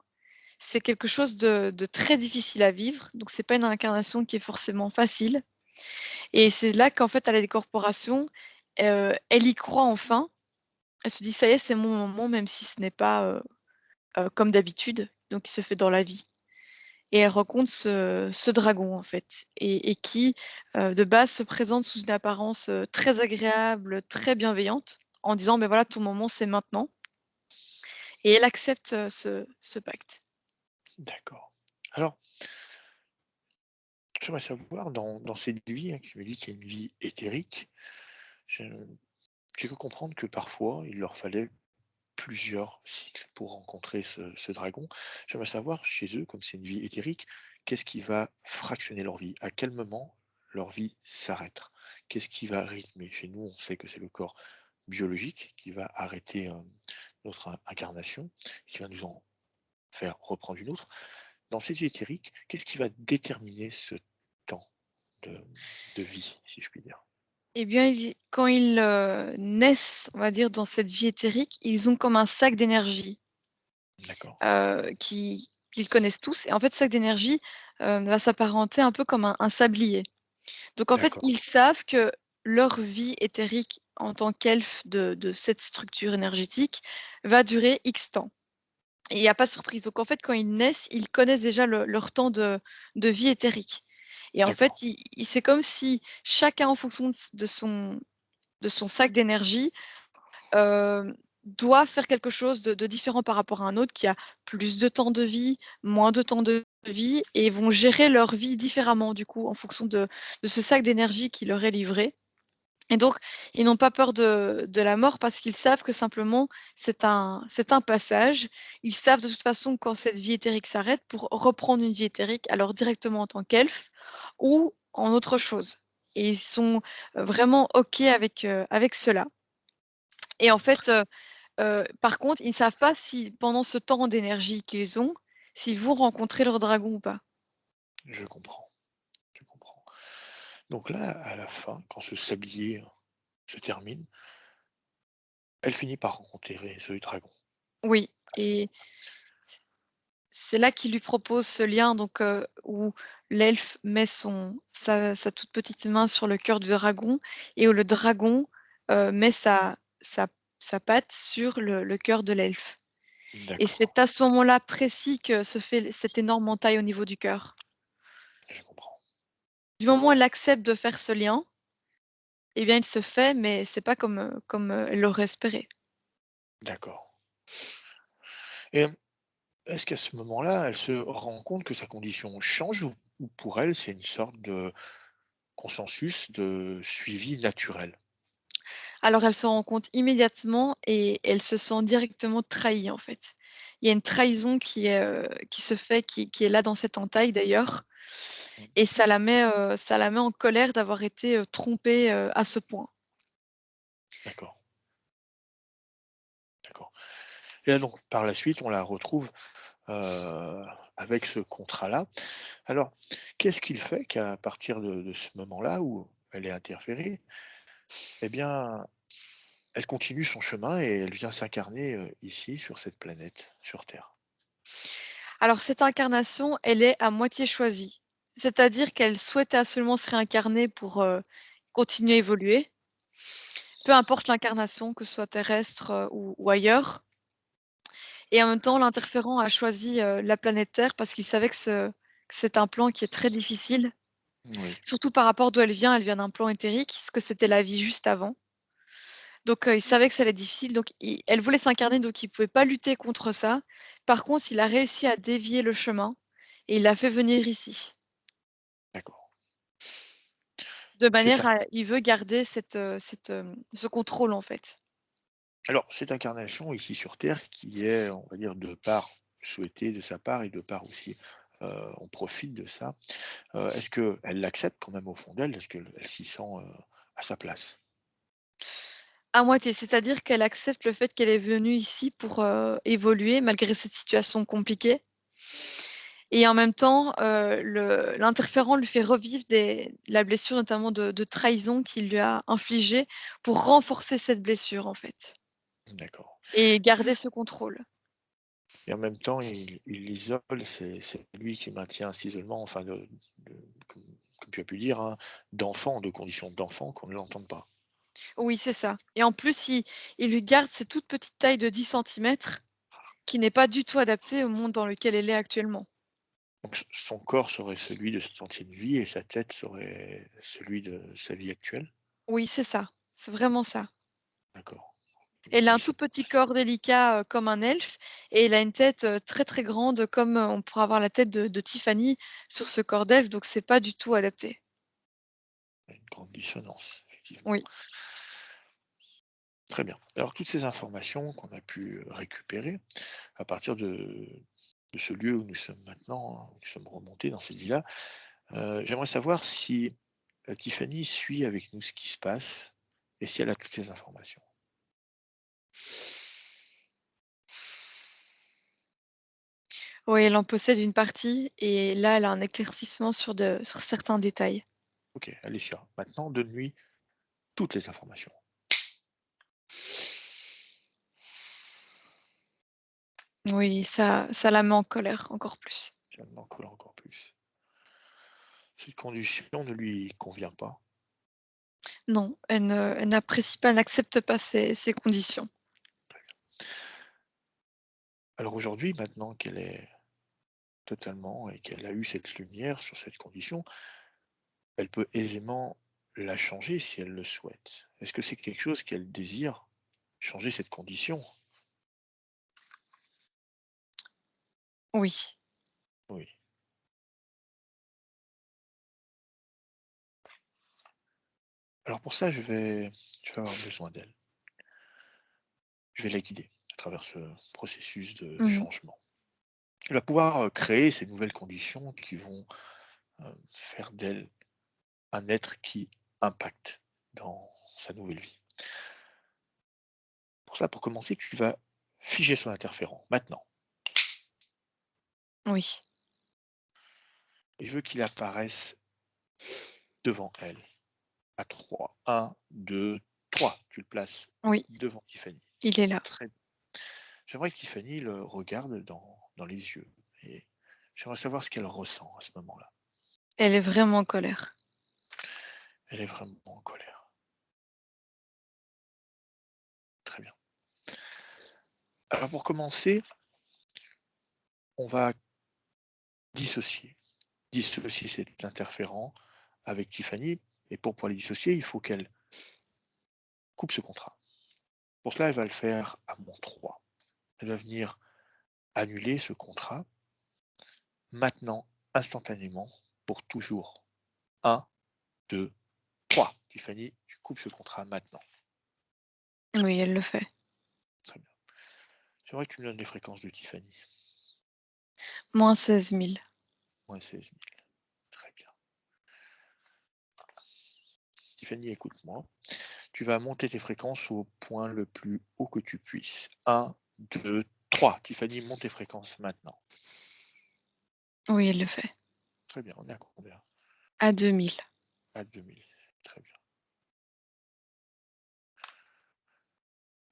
c'est quelque chose de très difficile à vivre. Donc, c'est pas une incarnation qui est forcément facile. Et c'est là qu'en fait, à la décorporation, elle y croit enfin. Elle se dit: «Ça y est, c'est mon moment», même si ce n'est pas, comme d'habitude, donc il se fait dans la vie. Et elle rencontre ce dragon, en fait, et qui, de base, se présente sous une apparence, très agréable, très bienveillante, en disant: «Beh, voilà, ton moment, c'est maintenant», et elle accepte, ce pacte. D'accord. Alors, j'aimerais savoir, dans cette vie, hein, qui me dit qu'il y a une vie éthérique, je j'ai cru comprendre que parfois, il leur fallait plusieurs cycles pour rencontrer ce dragon. J'aimerais savoir, chez eux, comme c'est une vie éthérique, qu'est-ce qui va fractionner leur vie? À quel moment leur vie s'arrête? Qu'est-ce qui va rythmer? Chez nous, on sait que c'est le corps biologique qui va arrêter notre incarnation, qui va nous en faire reprendre une autre. Dans cette vie éthérique, qu'est-ce qui va déterminer ce temps de, de vie, si je puis dire? Eh bien, quand ils, naissent, on va dire, dans cette vie éthérique, ils ont comme un sac d'énergie. D'accord, Qu'ils connaissent tous, et en fait, ce sac d'énergie, va s'apparenter un peu comme un sablier. Donc en fait, d'accord, ils savent que leur vie éthérique en tant qu'elfe de cette structure énergétique va durer X temps, et il y a pas de surprise. Donc en fait, quand ils naissent, ils connaissent déjà leur temps de vie éthérique, et en fait, d'accord, c'est comme si chacun, en fonction de son sac d'énergie, doit faire quelque chose de différent par rapport à un autre qui a plus de temps de vie, moins de temps de vie, et vont gérer leur vie différemment, du coup, en fonction de ce sac d'énergie qui leur est livré. Et donc, ils n'ont pas peur de la mort, parce qu'ils savent que simplement c'est un passage. Ils savent de toute façon quand cette vie éthérique s'arrête pour reprendre une vie éthérique, alors directement en tant qu'elfe ou en autre chose. Et ils sont vraiment OK avec cela. Et en fait, par contre, ils ne savent pas si pendant ce temps d'énergie qu'ils ont, s'ils vont rencontrer leur dragon ou pas. je comprends, je comprends. Donc là, à la fin, quand ce sablier se termine, elle finit par rencontrer ce dragon. Oui, À ce et moment. c'est là qu'il lui propose ce lien, donc où l'elfe met sa toute petite main sur le cœur du dragon, et où le dragon, met sa patte sur le cœur de l'elfe. Et D'accord, c'est à ce moment-là précis que se fait cette énorme entaille au niveau du cœur. je comprends. Du moment où elle accepte de faire ce lien, eh bien, il se fait, mais c'est pas comme elle l'aurait espéré. D'accord. Et est-ce qu'à ce moment-là, elle se rend compte que sa condition change, ou pour elle, c'est une sorte de consensus de suivi naturel? Alors elle s'en rend compte immédiatement, et elle se sent directement trahie, en fait. Il il y a une trahison qui se fait, qui est là dans cette entaille d'ailleurs, et ça la met en colère d'avoir été trompée à ce point. D'accord, d'accord. Et là, donc, par la suite, on la retrouve avec ce contrat-là. Alors, qu'est-ce qu'il fait qu'à partir de ce moment-là où elle est interférée, eh bien, elle continue son chemin et elle vient s'incarner ici, sur cette planète, sur Terre. Alors cette incarnation, elle est à moitié choisie. C'est-à-dire qu'elle souhaitait absolument se réincarner pour continuer à évoluer, peu importe l'incarnation, que ce soit terrestre ou ailleurs. Et en même temps, l'interférent a choisi la planète Terre parce qu'il savait que c'est un plan qui est très difficile, Oui, surtout par rapport d'où elle vient d'un plan éthérique, parce que c'était la vie juste avant. Donc il savait que ça allait être difficile, donc elle voulait s'incarner, donc il ne pouvait pas lutter contre ça. Par contre, il a réussi à dévier le chemin et il l'a fait venir ici. d'accord. De C'est manière un- à il veut garder ce contrôle, en fait. Alors, cette incarnation ici sur Terre qui est, on va dire, de part souhaitée de sa part et de part aussi, on profite de ça. Est-ce qu'elle l'accepte quand même au fond d'elle? Est-ce qu'elle s'y sent à sa place? À moitié, c'est-à-dire qu'elle accepte le fait qu'elle est venue ici pour, évoluer malgré cette situation compliquée et en même temps, l'interférent lui fait revivre la blessure notamment de trahison qu'il lui a infligée pour renforcer cette blessure, en fait D'accord. et garder ce contrôle. Et en même temps, il l'isole, c'est lui qui maintient cet isolement, enfin, comme, comme tu as pu dire, hein, d'enfant, de conditions d'enfant qu'on ne l'entende pas. Oui, c'est ça et en plus, il lui garde cette toute petite taille de 10 centimètres qui n'est pas du tout adaptée au monde dans lequel elle est actuellement. Donc son corps serait celui de cette ancienne vie et sa tête serait celui de sa vie actuelle. Oui, c'est ça, c'est vraiment ça. D'accord. Elle a un Oui, tout petit corps délicat, comme un elfe et elle a une tête, très, très grande comme, on pourrait avoir la tête de Tiffany sur ce corps d'elfe, donc c'est pas du tout adapté. une grande dissonance, effectivement. Oui. Très bien. Alors toutes ces informations qu'on a pu récupérer à partir de ce lieu où nous sommes maintenant, hein, où nous sommes remontés dans cette vie-là, j'aimerais savoir si Tiffany suit avec nous ce qui se passe et si elle a toutes ces informations. Oui, elle en possède une partie et là, elle a un éclaircissement sur certains détails. Ok, Alicia, maintenant donne-lui toutes les informations. Oui, ça la met en colère encore plus. Tu vas m'en encore plus. Cette condition ne lui convient pas. Non, elle n'apprécie pas, elle n'accepte pas ces conditions. Alors aujourd'hui, maintenant qu'elle est totalement et qu'elle a eu cette lumière sur cette condition, elle peut aisément la changer si elle le souhaite. Est-ce que c'est quelque chose qu'elle désire, changer cette condition? Oui. Oui. Alors pour ça, je vais avoir besoin d'elle. Je vais la guider à travers ce processus de Mmh. changement. Elle va pouvoir créer ces nouvelles conditions qui vont faire d'elle un être qui impacte dans sa nouvelle vie. Pour ça, pour commencer, tu vas figer son interférent maintenant. Oui. Et je veux qu'il apparaisse devant elle à 3. 1, 2, 3. Tu le places Oui, devant Tiffany. il est là. Très bien. J'aimerais que Tiffany le regarde dans les yeux et j'aimerais savoir ce qu'elle ressent à ce moment-là. Elle est vraiment en colère. Elle est vraiment en colère. Très bien. Alors pour commencer, on va dissocier. Dissocier cet interférent avec Tiffany. Et pour pouvoir les dissocier, il faut qu'elle coupe ce contrat. Pour cela, elle va le faire à mon 3. Elle va venir annuler ce contrat maintenant, instantanément, pour toujours. 1, 2, 3. Tiffany, tu coupes ce contrat maintenant. Oui, elle le fait. Très bien. J'aimerais que tu me donnes les fréquences de Tiffany. Moins 16 000. Moins 16 000. Très bien. Tiffany, écoute-moi. Tu vas monter tes fréquences au point le plus haut que tu puisses. 1, 2, 3. Tiffany, monte tes fréquences maintenant. Oui, il le fait. Très bien. On est à combien? À 2000. À 2000. Très bien.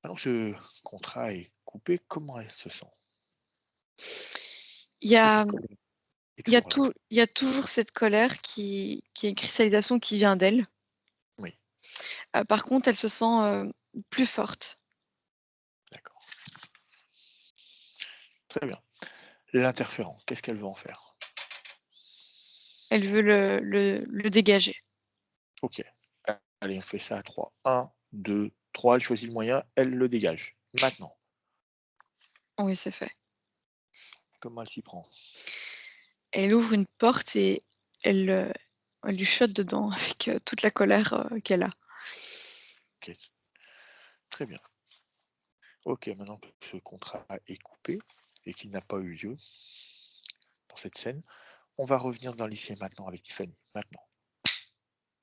Maintenant que ce contrat est coupé, comment elle se sent? Il y Est-ce que a, cette colère est il y a toujours là? il y a toujours cette colère qui est une cristallisation qui vient d'elle. Oui, Par contre, elle se sent plus forte. d'accord. Très bien. L'interférent, qu'est-ce qu'elle veut en faire? Elle veut le dégager. Ok. Allez, on fait ça à 3. 1, 2, 3. Elle choisit le moyen, elle le dégage. Maintenant, Oui, c'est fait. comment elle s'y prend? Elle ouvre une porte et elle lui shot dedans avec toute la colère qu'elle a. Ok. Très bien. Ok, maintenant que ce contrat est coupé et qu'il n'a pas eu lieu dans cette scène, on va revenir dans l'ici et maintenant avec Tiffany. Maintenant.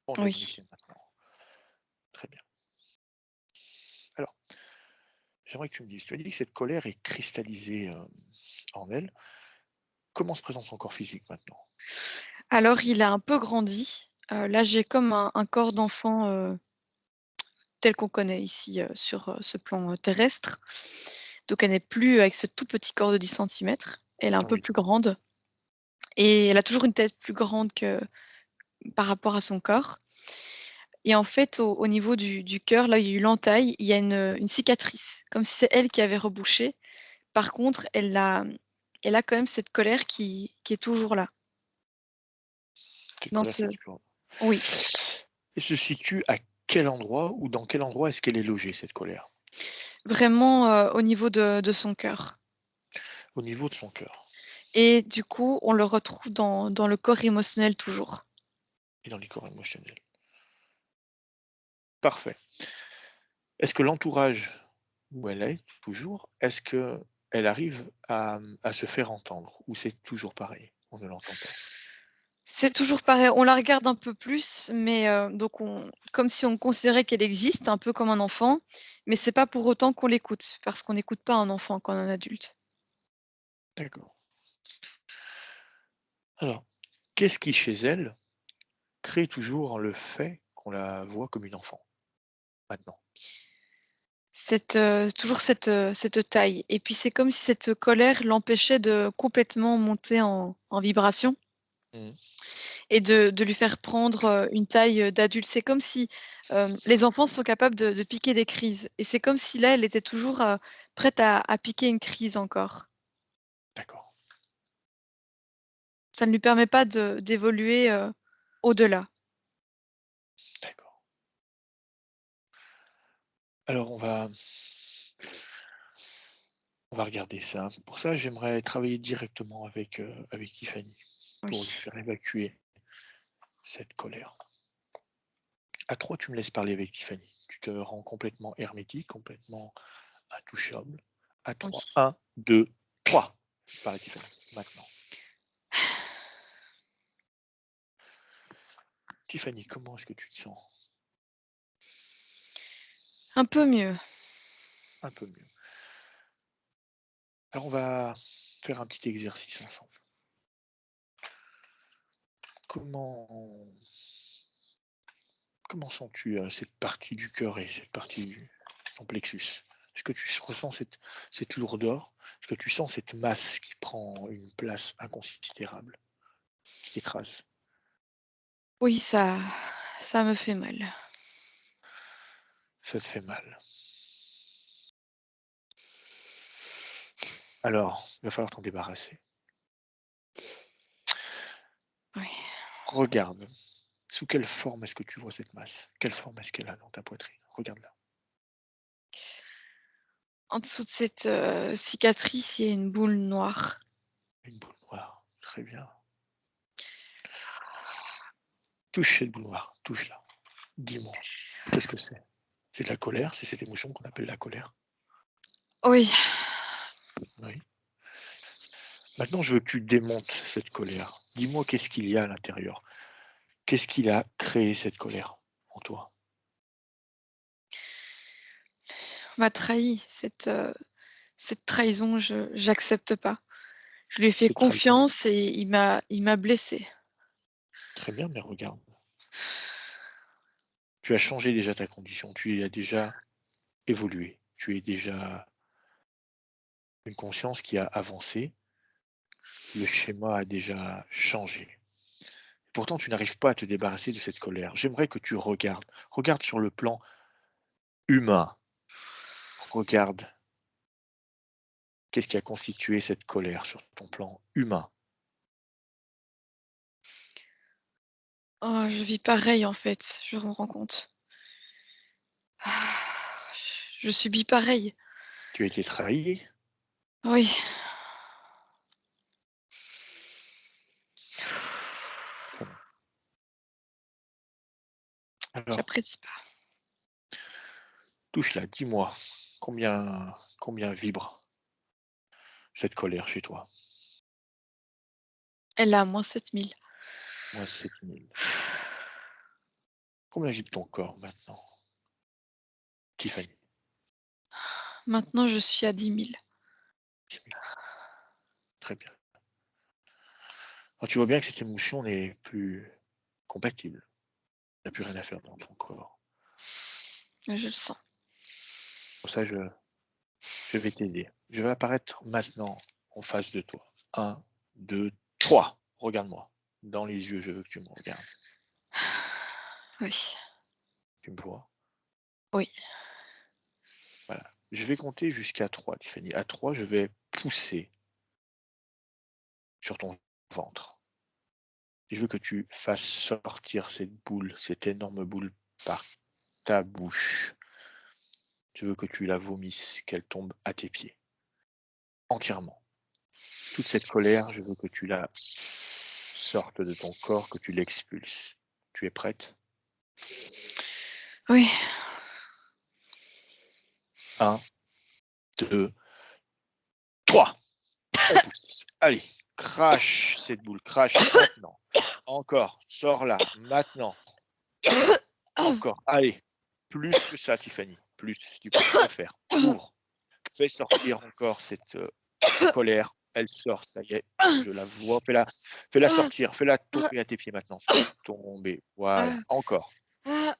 On est dans Oui. l'ici et maintenant. Très bien. Alors, j'aimerais que tu me dises, tu as dit que cette colère est cristallisée en elle. Comment se présente son corps physique maintenant? Alors, il a un peu grandi. Là, j'ai comme un corps d'enfant tel qu'on connaît ici sur ce plan terrestre. Donc, elle n'est plus avec ce tout petit corps de 10 centimètres. Elle est un peu Oui, plus grande. Et elle a toujours une tête plus grande que par rapport à son corps. Et en fait, au niveau du cœur, là, il y a eu l'entaille, il y a une cicatrice, comme si c'est elle qui avait rebouché. Par contre, elle a quand même cette colère qui est toujours là. cette Dans colère ce... qui est toujours là. Oui, Elle se situe à quel endroit ou dans quel endroit est-ce qu'elle est logée, cette colère? vraiment au niveau de son cœur. Au niveau de son cœur Et du coup, on le retrouve dans le corps émotionnel toujours. et dans les corps émotionnels. Parfait. Est-ce que l'entourage où elle est toujours, est-ce qu'elle arrive à se faire entendre ou c'est toujours pareil? On ne l'entend pas. C'est toujours pareil, on la regarde un peu plus, mais donc comme si on considérait qu'elle existe, un peu comme un enfant, mais c'est pas pour autant qu'on l'écoute, parce qu'on n'écoute pas un enfant quand on est un adulte. D'accord. Alors, qu'est-ce qui chez elle crée toujours le fait qu'on la voit comme une enfant, maintenant? Toujours cette taille et puis c'est comme si cette colère l'empêchait de complètement monter en vibration Mmh. et de lui faire prendre, une taille, d'adulte. C'est comme si, les enfants sont capables de piquer des crises et c'est comme si là, elle était toujours, prête à piquer une crise encore. D'accord, Ça ne lui permet pas d'évoluer, au-delà. d'accord. Alors on va regarder ça. Pour ça, j'aimerais travailler directement avec Tiffany pour lui Oui. faire évacuer cette colère. À 3, tu me laisses parler avec Tiffany. Tu te rends complètement hermétique, complètement intouchable. À Oui. 3, 1, 2, 3. Je parle à Tiffany, maintenant. Tiffany, comment est-ce que tu te sens? Un peu mieux. Un peu mieux. Alors on va faire un petit exercice ensemble. Comment Comment sens-tu, cette partie du cœur et cette partie du ton plexus? Est-ce que tu ressens cette lourdeur? Est-ce que tu sens cette masse qui prend une place inconsidérable, qui t'écrase? Oui, ça me fait mal. Ça te fait mal. Alors, il va falloir t'en débarrasser. Oui. Regarde, sous quelle forme est-ce que tu vois cette masse? Quelle forme est-ce qu'elle a dans ta poitrine? Regarde-la. En dessous de cette, cicatrice, il y a une boule noire. Une boule noire, très bien. Touche cette boule noire, touche-la. Dis-moi, qu'est-ce que c'est? C'est de la colère? C'est cette émotion qu'on appelle la colère? Oui, Oui. Maintenant, je veux que tu démontes cette colère. Dis-moi qu'est-ce qu'il y a à l'intérieur. Qu'est-ce qu'il a créé cette colère en toi? On m'a trahi, cette trahison, j'accepte pas. Je lui ai fait Cette trahison. confiance et il m'a blessée. Très bien, mais regarde. Tu as changé déjà ta condition. Tu as déjà évolué. Tu es déjà une conscience qui a avancé. Le schéma a déjà changé. Pourtant, tu n'arrives pas à te débarrasser de cette colère. J'aimerais que tu regardes. Regarde sur le plan humain. Regarde qu'est-ce qui a constitué cette colère sur ton plan humain. Oh, je vis pareil en fait, je me rends compte. Ah, je subis pareil. Tu as été trahi. Oui. Alors, J'apprécie pas. touche-la, dis-moi, combien vibre cette colère chez toi? Elle a moins 7000. Moi, 7000. Combien vibre ton corps maintenant, Tiffany? Maintenant, je suis à 10 000. 10 000. Très bien. Alors, tu vois bien que cette émotion n'est plus compatible. Il n'y a plus rien à faire dans ton corps. Je le sens. Pour ça, je vais t'aider. Je vais apparaître maintenant en face de toi. 1, 2, 3. Regarde-moi. Dans les yeux, je veux que tu me regardes. Oui. Tu me vois? Oui. Voilà. Je vais compter jusqu'à 3, Tiffany. À 3, je vais pousser sur ton ventre. Et je veux que tu fasses sortir cette boule, cette énorme boule par ta bouche. Je veux que tu la vomisses, qu'elle tombe à tes pieds. Entièrement. Toute cette colère, je veux que tu la sortes de ton corps, que tu l'expulses. Tu es prête? Oui. 1, 2, 3. On pousse. Allez, crache cette boule, crache maintenant. Encore, sors-la maintenant. Encore, allez. Plus que ça, Tiffany. Plus, tu peux le faire. Ouvre. Fais sortir encore cette colère. Elle sort, ça y est. Je la vois. Fais-la sortir. Fais-la tomber à tes pieds maintenant. Fais-la tomber. Voilà. Encore. Voilà.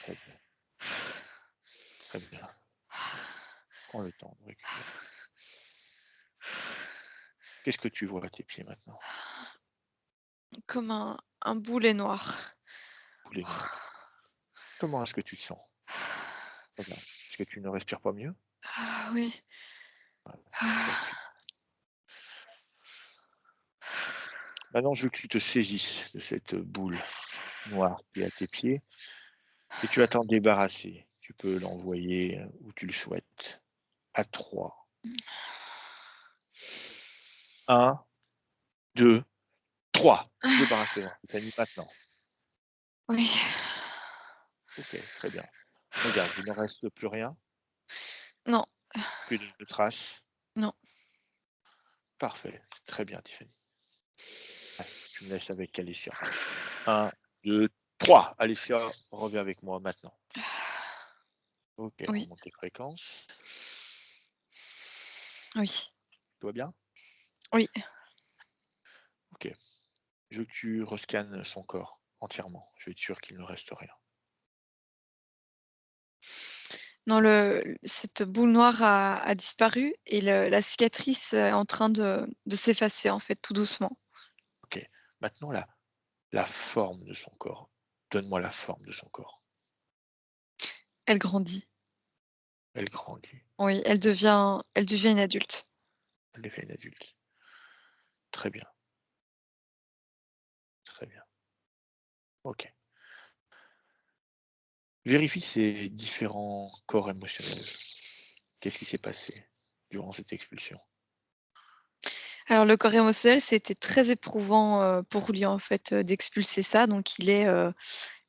Très bien. Très bien. Prends le temps de récupérer. Qu'est-ce que tu vois à tes pieds maintenant? Comme un boulet noir. Boulet noir. Comment est-ce que tu te sens? Regarde. Est-ce que tu ne respires pas mieux? Ah, oui. Magnifique. Maintenant, je veux que tu te saisisses de cette boule noire qui est à tes pieds et tu vas t'en débarrasser. Tu peux l'envoyer où tu le souhaites. À 3. 1, 2, 3. Débarrasse-toi, Tiffany, maintenant. Oui. Ok, très bien. Regarde, il ne reste plus rien. Non. Plus de traces. Non. Parfait. Très bien, Tiffany. Allez, tu me laisses avec Alicia. 1, 2, 3. Alicia, reviens avec moi maintenant. Ok, Oui. remonte tes fréquences. Oui. Tout va bien? Oui. Ok. Je veux que tu rescannes son corps entièrement. Je vais être sûr qu'il ne reste rien. Non, cette boule noire a disparu et la cicatrice est en train de s'effacer, en fait, tout doucement. Ok. Maintenant, la forme de son corps. Donne-moi la forme de son corps. Elle grandit. Elle grandit. Oui, elle devient une adulte. Elle devient une adulte. Très bien. Très bien. Ok. Vérifie ces différents corps émotionnels. Qu'est-ce qui s'est passé durant cette expulsion? Alors le corps émotionnel, c'était très éprouvant, pour lui, en fait, d'expulser ça, donc il est,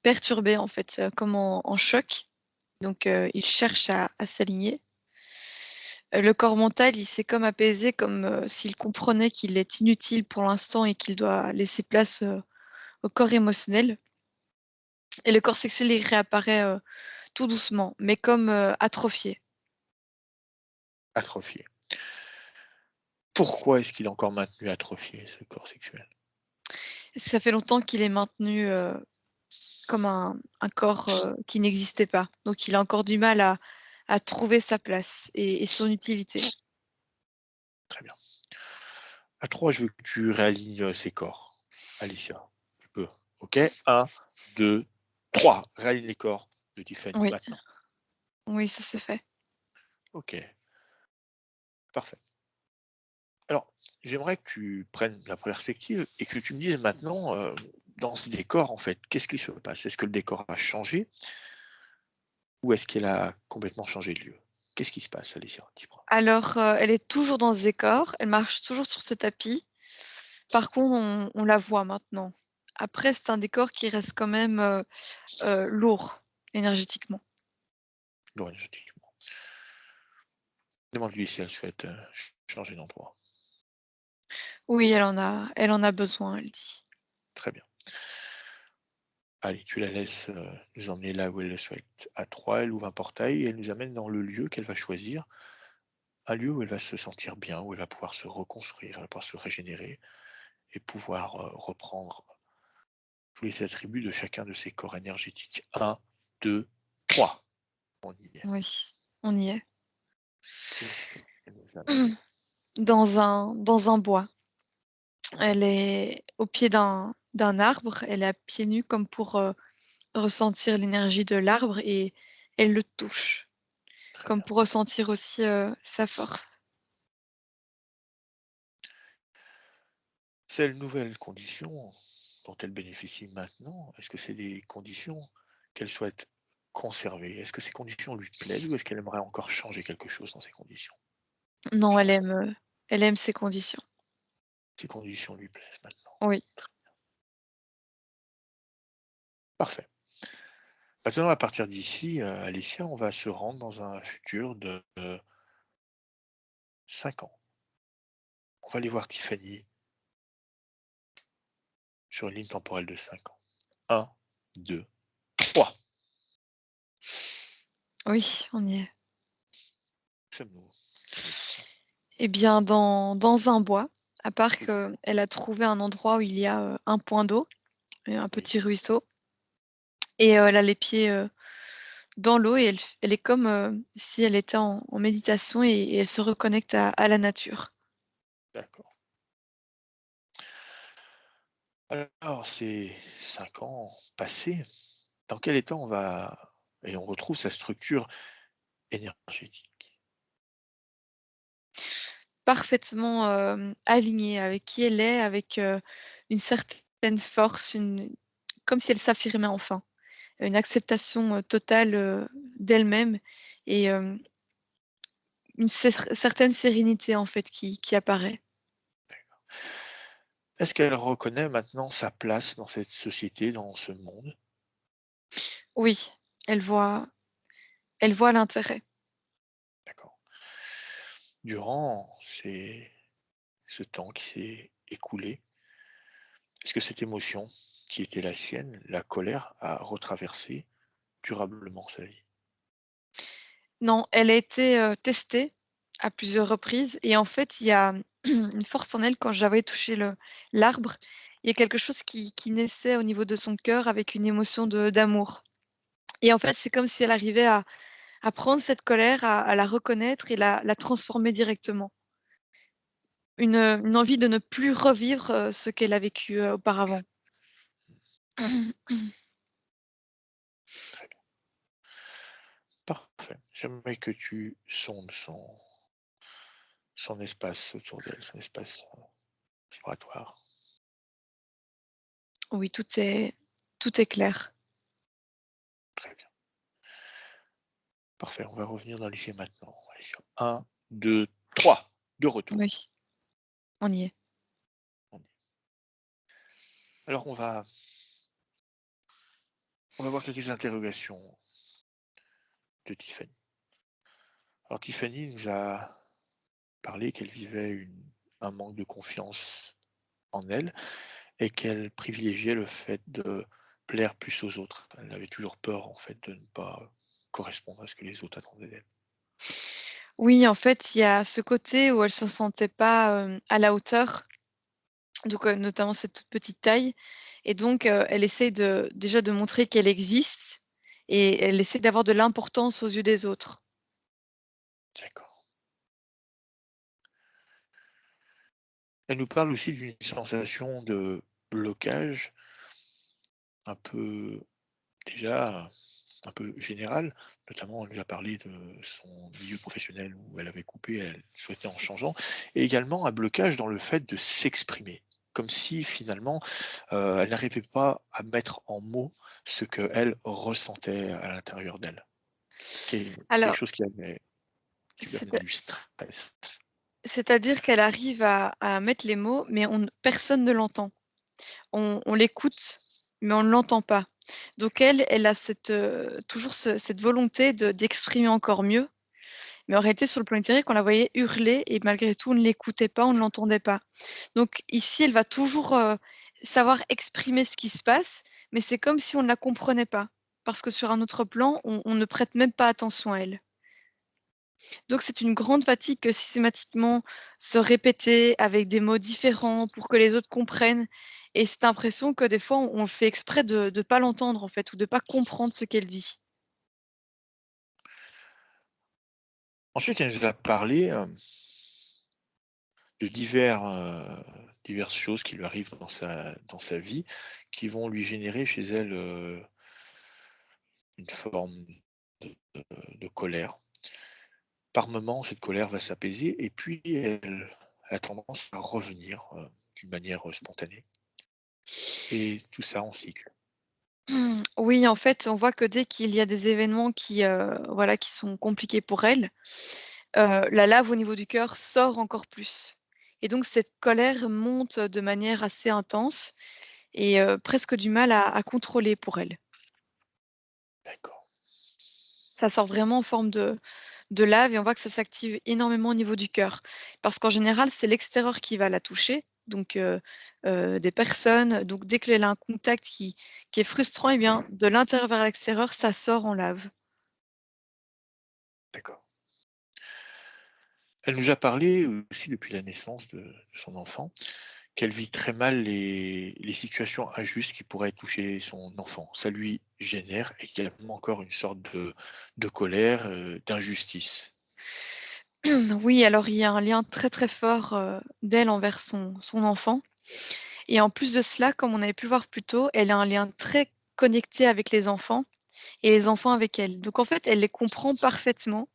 perturbé, en fait, comme en choc. Donc, il cherche à s'aligner. Le corps mental, il s'est comme apaisé, comme s'il comprenait qu'il est inutile pour l'instant et qu'il doit laisser place au corps émotionnel. Et le corps sexuel, il réapparaît tout doucement, mais comme atrophié. Atrophié. Pourquoi est-ce qu'il est encore maintenu atrophié, ce corps sexuel? Ça fait longtemps qu'il est maintenu comme un corps qui n'existait pas. Donc, il a encore du mal à trouver sa place et son utilité. Très bien. À 3, je veux que tu réalignes ces corps. Alicia, tu peux. OK? 1, 2, 3. Réaligne les corps de Tiffany Oui, maintenant. oui, ça se fait. OK, parfait. Alors, j'aimerais que tu prennes la perspective et que tu me dises maintenant, dans ce décor, en fait, qu'est-ce qui se passe? Est-ce que le décor a changé ou est-ce qu'elle a complètement changé de lieu? Qu'est-ce qui se passe, Alicia? Dis-moi. Alors, elle est toujours dans ce décor, elle marche toujours sur ce tapis. Par contre, on la voit maintenant. Après, c'est un décor qui reste quand même lourd énergétiquement. Énergétiquement. Demande-lui si elle souhaite changer d'endroit. Oui, elle en a besoin, elle dit. Très bien. Allez, tu la laisses nous emmener là où elle le souhaite. À 3, elle ouvre un portail et elle nous amène dans le lieu qu'elle va choisir. Un lieu où elle va se sentir bien, où elle va pouvoir se reconstruire, elle va pouvoir se régénérer et pouvoir reprendre tous les attributs de chacun de ses corps énergétiques. 1, 2, 3. On y est. Oui, on y est. Où est-ce qu'elle nous amène? Dans un bois. Elle est au pied d'un arbre, elle est à pieds nus comme pour ressentir l'énergie de l'arbre et elle le touche, Très comme bien. pour ressentir aussi sa force. Ces nouvelles conditions dont elle bénéficie maintenant, est-ce que c'est des conditions qu'elle souhaite conserver? Est-ce que ces conditions lui plaisent ou est-ce qu'elle aimerait encore changer quelque chose dans ces conditions? Non, Je pense que elle aime ses conditions. ces conditions lui plaisent maintenant. Oui, Parfait. Maintenant, à partir d'ici, Alicia, on va se rendre dans un futur de 5 ans. On va aller voir Tiffany sur une ligne temporelle de 5 ans. 1, 2, 3. oui, on y est. Sommes-nous? Eh bien, dans un bois, à part qu'elle a trouvé un endroit où il y a un point d'eau, et un Oui. petit ruisseau, et elle a les pieds dans l'eau et elle est comme si elle était en méditation et elle se reconnecte à la nature. D'accord. Alors, ces 5 ans passés, dans quel état on va et on retrouve sa structure énergétique? Parfaitement alignée avec qui elle est, avec une certaine force, comme si elle s'affirmait enfin. Une acceptation totale d'elle-même et une certaine sérénité en fait qui apparaît. Est-ce qu'elle reconnaît maintenant sa place dans cette société, dans ce monde? Oui, elle elle voit l'intérêt. D'accord. Durant ce temps qui s'est écoulé, est-ce que cette émotion qui était la sienne, la colère, a retraversé durablement sa vie? Non, elle a été testée à plusieurs reprises et en fait, il y a une force en elle quand j'avais touché l'arbre, il y a quelque chose qui naissait au niveau de son cœur avec une émotion d'amour. Et en fait, c'est comme si elle arrivait à prendre cette colère, à la reconnaître et la transformer directement. Une envie de ne plus revivre ce qu'elle a vécu auparavant. Très bien. Parfait. J'aimerais que tu sondes son espace autour d'elle, son espace vibratoire. Oui, tout est clair. Très bien. Parfait. On va revenir dans l'essai maintenant. Allez, sur 1, 2, 3. De retour. Oui, on y est. On y Alors, on va voir quelques interrogations Tiffany. Alors Tiffany nous a parlé qu'elle vivait un manque de confiance en elle et qu'elle privilégiait le fait de plaire plus aux autres. Elle avait toujours peur en fait de ne pas correspondre à ce que les autres attendaient d'elle. Oui, en fait, il y a ce côté où elle se sentait pas, à la hauteur, donc notamment cette toute petite taille et donc elle essaie déjà de montrer qu'elle existe et elle essaie d'avoir de l'importance aux yeux des autres. D'accord. Elle nous parle aussi d'une sensation de blocage un peu déjà un peu générale, notamment on lui a parlé de son milieu professionnel où elle avait coupé, elle souhaitait en changeant, et également un blocage dans le fait de s'exprimer, comme si finalement elle n'arrivait pas à mettre en mots ce qu'elle ressentait à l'intérieur d'elle. Quelque Alors, chose qui lui amenait c'est du stress. c'est-à-dire qu'elle arrive à mettre les mots, mais personne ne l'entend. On l'écoute, mais on ne l'entend pas. Donc elle a toujours cette volonté d'exprimer encore mieux, mais en réalité, sur le plan littéraire, on la voyait hurler et malgré tout, on ne l'écoutait pas, on ne l'entendait pas. Donc ici, elle va toujours, savoir exprimer ce qui se passe, mais c'est comme si on ne la comprenait pas, parce que sur un autre plan, on ne prête même pas attention à elle. Donc c'est une grande fatigue que systématiquement se répéter avec des mots différents pour que les autres comprennent et cette impression que des fois on fait exprès de pas l'entendre en fait ou de pas comprendre ce qu'elle dit. Ensuite, elle nous a parlé de diverses choses qui lui arrivent dans sa vie, qui vont lui générer chez elle une forme de colère. Par moments, cette colère va s'apaiser et puis elle a tendance à revenir d'une manière spontanée. Et tout ça en cycle. Oui, en fait, on voit que dès qu'il y a des événements voilà, qui sont compliqués pour elle, la lave au niveau du cœur sort encore plus et donc cette colère monte de manière assez intense et presque du mal à contrôler pour elle. D'accord. Ça sort vraiment en forme de lave et on voit que ça s'active énormément au niveau du cœur. Parce qu'en général, c'est l'extérieur qui va la toucher, donc des personnes. Donc dès qu'elle a un contact qui est frustrant, et bien de l'intérieur vers l'extérieur, ça sort en lave. D'accord. Elle nous a parlé aussi depuis la naissance de son enfant, qu'elle vit très mal les situations injustes qui pourraient toucher son enfant. Ça lui génère également encore une sorte de colère, d'injustice. Oui, alors il y a un lien très très fort d'elle envers son enfant. Et en plus de cela, comme on avait pu voir plus tôt, elle a un lien très connecté avec les enfants et les enfants avec elle. Donc en fait, elle les comprend parfaitement.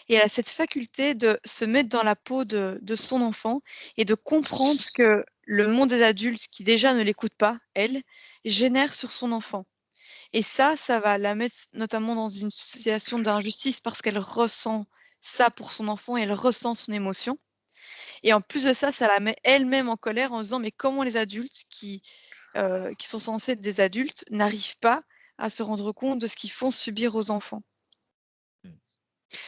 Et elle a cette faculté de se mettre dans la peau de son enfant et de comprendre ce que le monde des adultes, qui déjà ne l'écoute pas, elle, génère sur son enfant. Et ça va la mettre notamment dans une situation d'injustice parce qu'elle ressent ça pour son enfant et elle ressent son émotion. Et en plus de ça la met elle-même en colère en se disant: «Mais comment les adultes qui sont censés être des adultes n'arrivent pas à se rendre compte de ce qu'ils font subir aux enfants?» Mmh,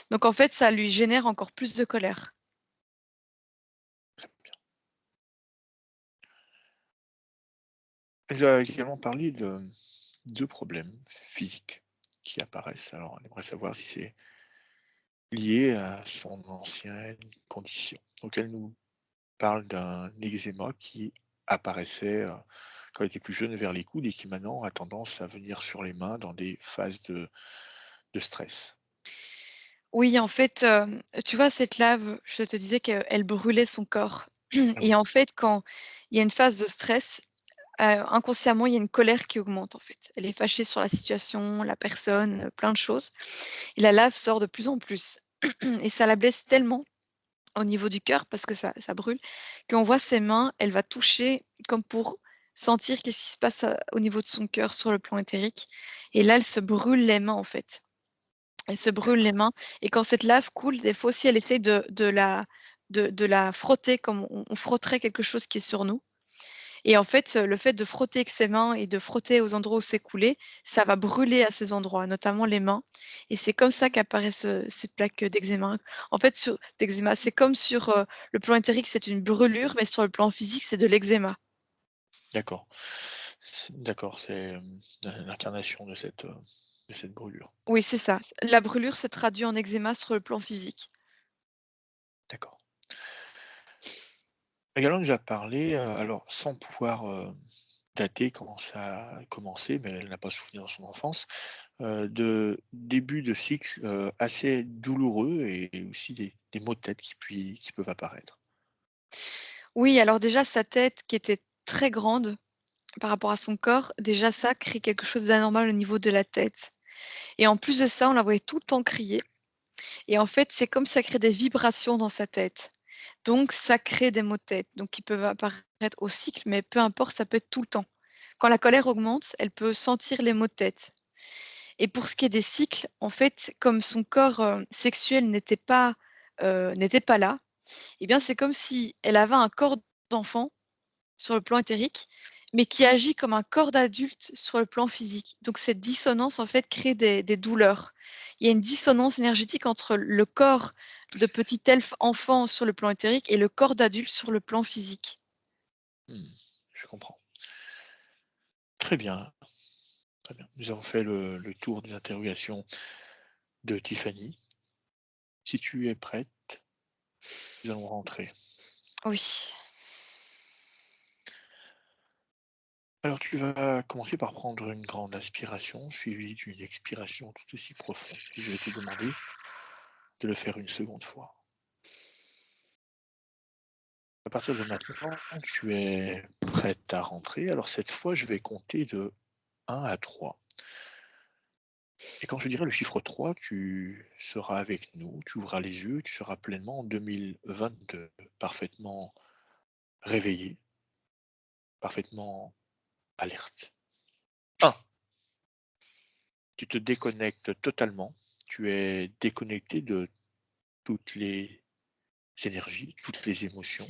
Donc en fait, ça lui génère encore plus de colère. très bien. Elle nous a également parlé de 2 problèmes physiques qui apparaissent. Alors, elle aimerait savoir si c'est lié à son ancienne condition. Donc elle nous parle d'un eczéma qui apparaissait, quand elle était plus jeune vers les coudes et qui maintenant a tendance à venir sur les mains dans des phases de stress. Oui, en fait, tu vois cette lave, je te disais qu'elle brûlait son corps Ah et oui, en fait, quand il y a une phase de stress, inconsciemment, il y a une colère qui augmente, en fait. Elle est fâchée sur la situation, la personne, plein de choses et la lave sort de plus en plus et ça la blesse tellement au niveau du cœur parce que ça brûle, qu'on voit ses mains, elle va toucher comme pour sentir qu'est-ce qui se passe, au niveau de son cœur sur le plan éthérique et là, elle se brûle les mains, en fait. Elle se brûle les d'accord. mains et quand cette lave coule, des fois aussi, elle essaie de la frotter comme on frotterait quelque chose qui est sur nous Et en fait, le fait de frotter avec ses mains et de frotter aux endroits où c'est coulé, ça va brûler à ces endroits, notamment les mains. Et c'est comme ça qu'apparaissent ces plaques d'eczéma. En fait, d'eczéma, c'est comme sur le plan éthérique, c'est une brûlure, mais sur le plan physique, c'est de l'eczéma. D'accord. D'accord, c'est l'incarnation de cette brûlure. Oui, c'est ça. La brûlure se traduit en eczéma sur le plan physique. D'accord. Également déjà parlé, alors sans pouvoir dater comment ça a commencé, mais elle n'a pas souvenir dans son enfance, de début de cycle assez douloureux et aussi des maux de tête qui peuvent apparaître. Oui, alors déjà, sa tête qui était très grande par rapport à son corps, déjà ça crée quelque chose d'anormal au niveau de la tête. Et en plus de ça, on la voyait tout le temps crier. Et en fait, c'est comme ça crée des vibrations dans sa tête. Donc, ça crée des maux de tête, donc qui peuvent apparaître au cycle, mais peu importe, ça peut être tout le temps. Quand la colère augmente, elle peut sentir les maux de tête. Et pour ce qui est des cycles, en fait, comme son corps sexuel n'était pas là, eh bien, c'est comme si elle avait un corps d'enfant sur le plan éthérique, mais qui agit comme un corps d'adulte sur le plan physique. Donc cette dissonance, en fait, crée des douleurs. Il y a une dissonance énergétique entre le corps de petit elfe enfant sur le plan éthérique et le corps d'adulte sur le plan physique. Je comprends. Très bien, très bien. Nous avons fait le tour des interrogations de Tiffany. Si tu es prête, nous allons rentrer. Oui. Alors tu vas commencer par prendre une grande inspiration, suivie d'une expiration tout aussi profonde. Et je vais te demander de le faire une seconde fois. À partir de maintenant, tu es prête à rentrer. Alors cette fois, je vais compter de 1 à 3. Et quand je dirai le chiffre 3, tu seras avec nous, tu ouvras les yeux, tu seras pleinement en 2022, parfaitement réveillé, parfaitement alerte. 1. Tu te déconnectes totalement. Tu es déconnecté de toutes les énergies, toutes les émotions,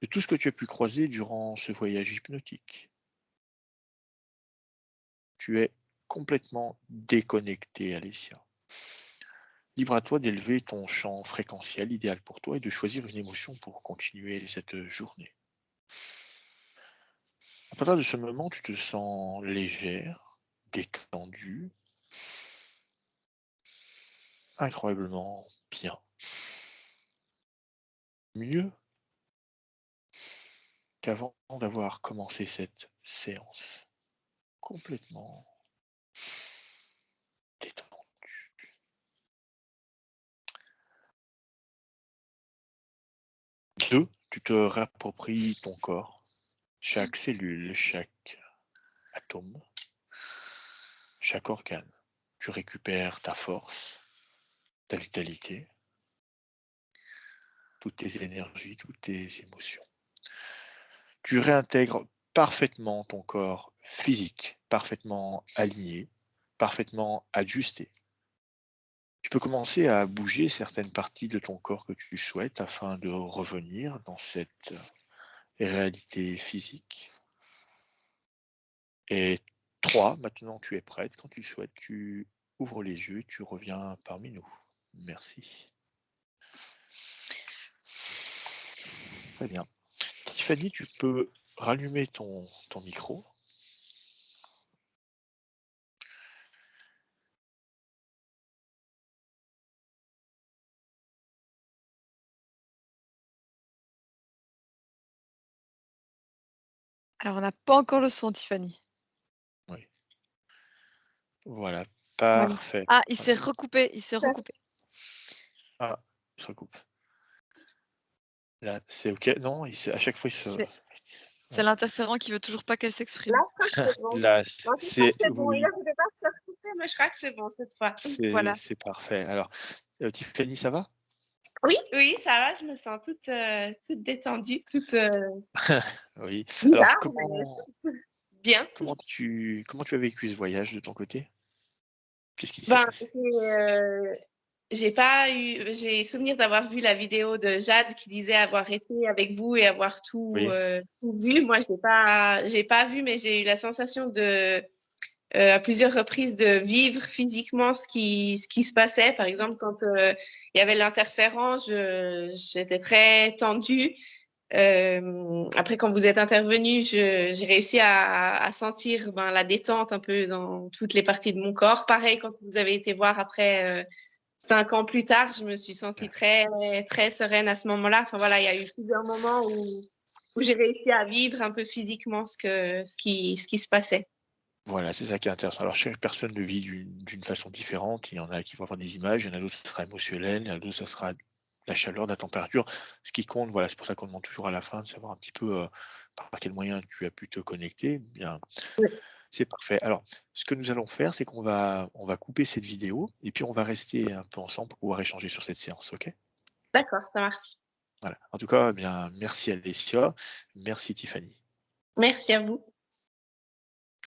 de tout ce que tu as pu croiser durant ce voyage hypnotique. Tu es complètement déconnecté, Alessia. Libre à toi d'élever ton champ fréquentiel idéal pour toi et de choisir une émotion pour continuer cette journée. À partir de ce moment, tu te sens légère, détendue, incroyablement bien. Mieux qu'avant d'avoir commencé cette séance. Complètement détendue. 2. Tu te réappropries ton corps, chaque cellule, chaque atome, chaque organe. Tu récupères ta force, ta vitalité, toutes tes énergies, toutes tes émotions. Tu réintègres parfaitement ton corps physique, parfaitement aligné, parfaitement ajusté. Tu peux commencer à bouger certaines parties de ton corps que tu souhaites afin de revenir dans cette réalité physique. Et 3, maintenant tu es prête. Quand tu le souhaites, tu ouvres les yeux et tu reviens parmi nous. Merci. Très bien. Tiffany, tu peux rallumer ton micro. Alors, on n'a pas encore le son, Tiffany. Oui. Voilà, Voilà. parfait. Ah, il s'est recoupé, il s'est recoupé. Ah, il se recoupe. Là, c'est OK. Non, à chaque fois, il se. C'est l'interférent qui veut toujours pas qu'elle s'exprime. Là, je crois que c'est bon. Là, Non, je crois c'est. que c'est bon. Oui, Il n'arrivait pas à se recouper, mais je crois que c'est bon cette fois. Voilà. c'est parfait. Alors, Tiffany, ça va? Oui, oui, ça va. Je me sens toute détendue, toute Oui. Alors, bizarre, mais bien. comment tu as vécu ce voyage de ton côté? Qu'est-ce qui s'est Ben, passé? j'ai souvenir d'avoir vu la vidéo de Jade qui disait avoir été avec vous et avoir tout, Oui. tout vu. Moi, j'ai pas vu, mais j'ai eu la sensation à plusieurs reprises de vivre physiquement ce qui se passait. Par exemple, quand il y avait l'interférence, j'étais très tendue. Après, quand vous êtes intervenu, j'ai réussi à sentir la détente un peu dans toutes les parties de mon corps. Pareil, quand vous avez été voir après 5 ans plus tard, je me suis sentie très, très sereine à ce moment-là. Enfin voilà, il y a eu plusieurs moments où j'ai réussi à vivre un peu physiquement ce qui se passait. Voilà, c'est ça qui est intéressant. Alors, chaque personne le vit d'une façon différente. Il y en a qui vont avoir des images, il y en a d'autres, ça sera émotionnel, il y en a d'autres, ça sera la chaleur, la température. Ce qui compte, voilà, c'est pour ça qu'on demande toujours à la fin de savoir un petit peu par quel moyen tu as pu te connecter. Bien, c'est parfait. Alors, ce que nous allons faire, c'est on va couper cette vidéo et puis on va rester un peu ensemble pour pouvoir échanger sur cette séance, ok? D'accord, ça marche. Voilà. En tout cas, eh bien, merci Alessia, merci Tiffany. Merci à vous.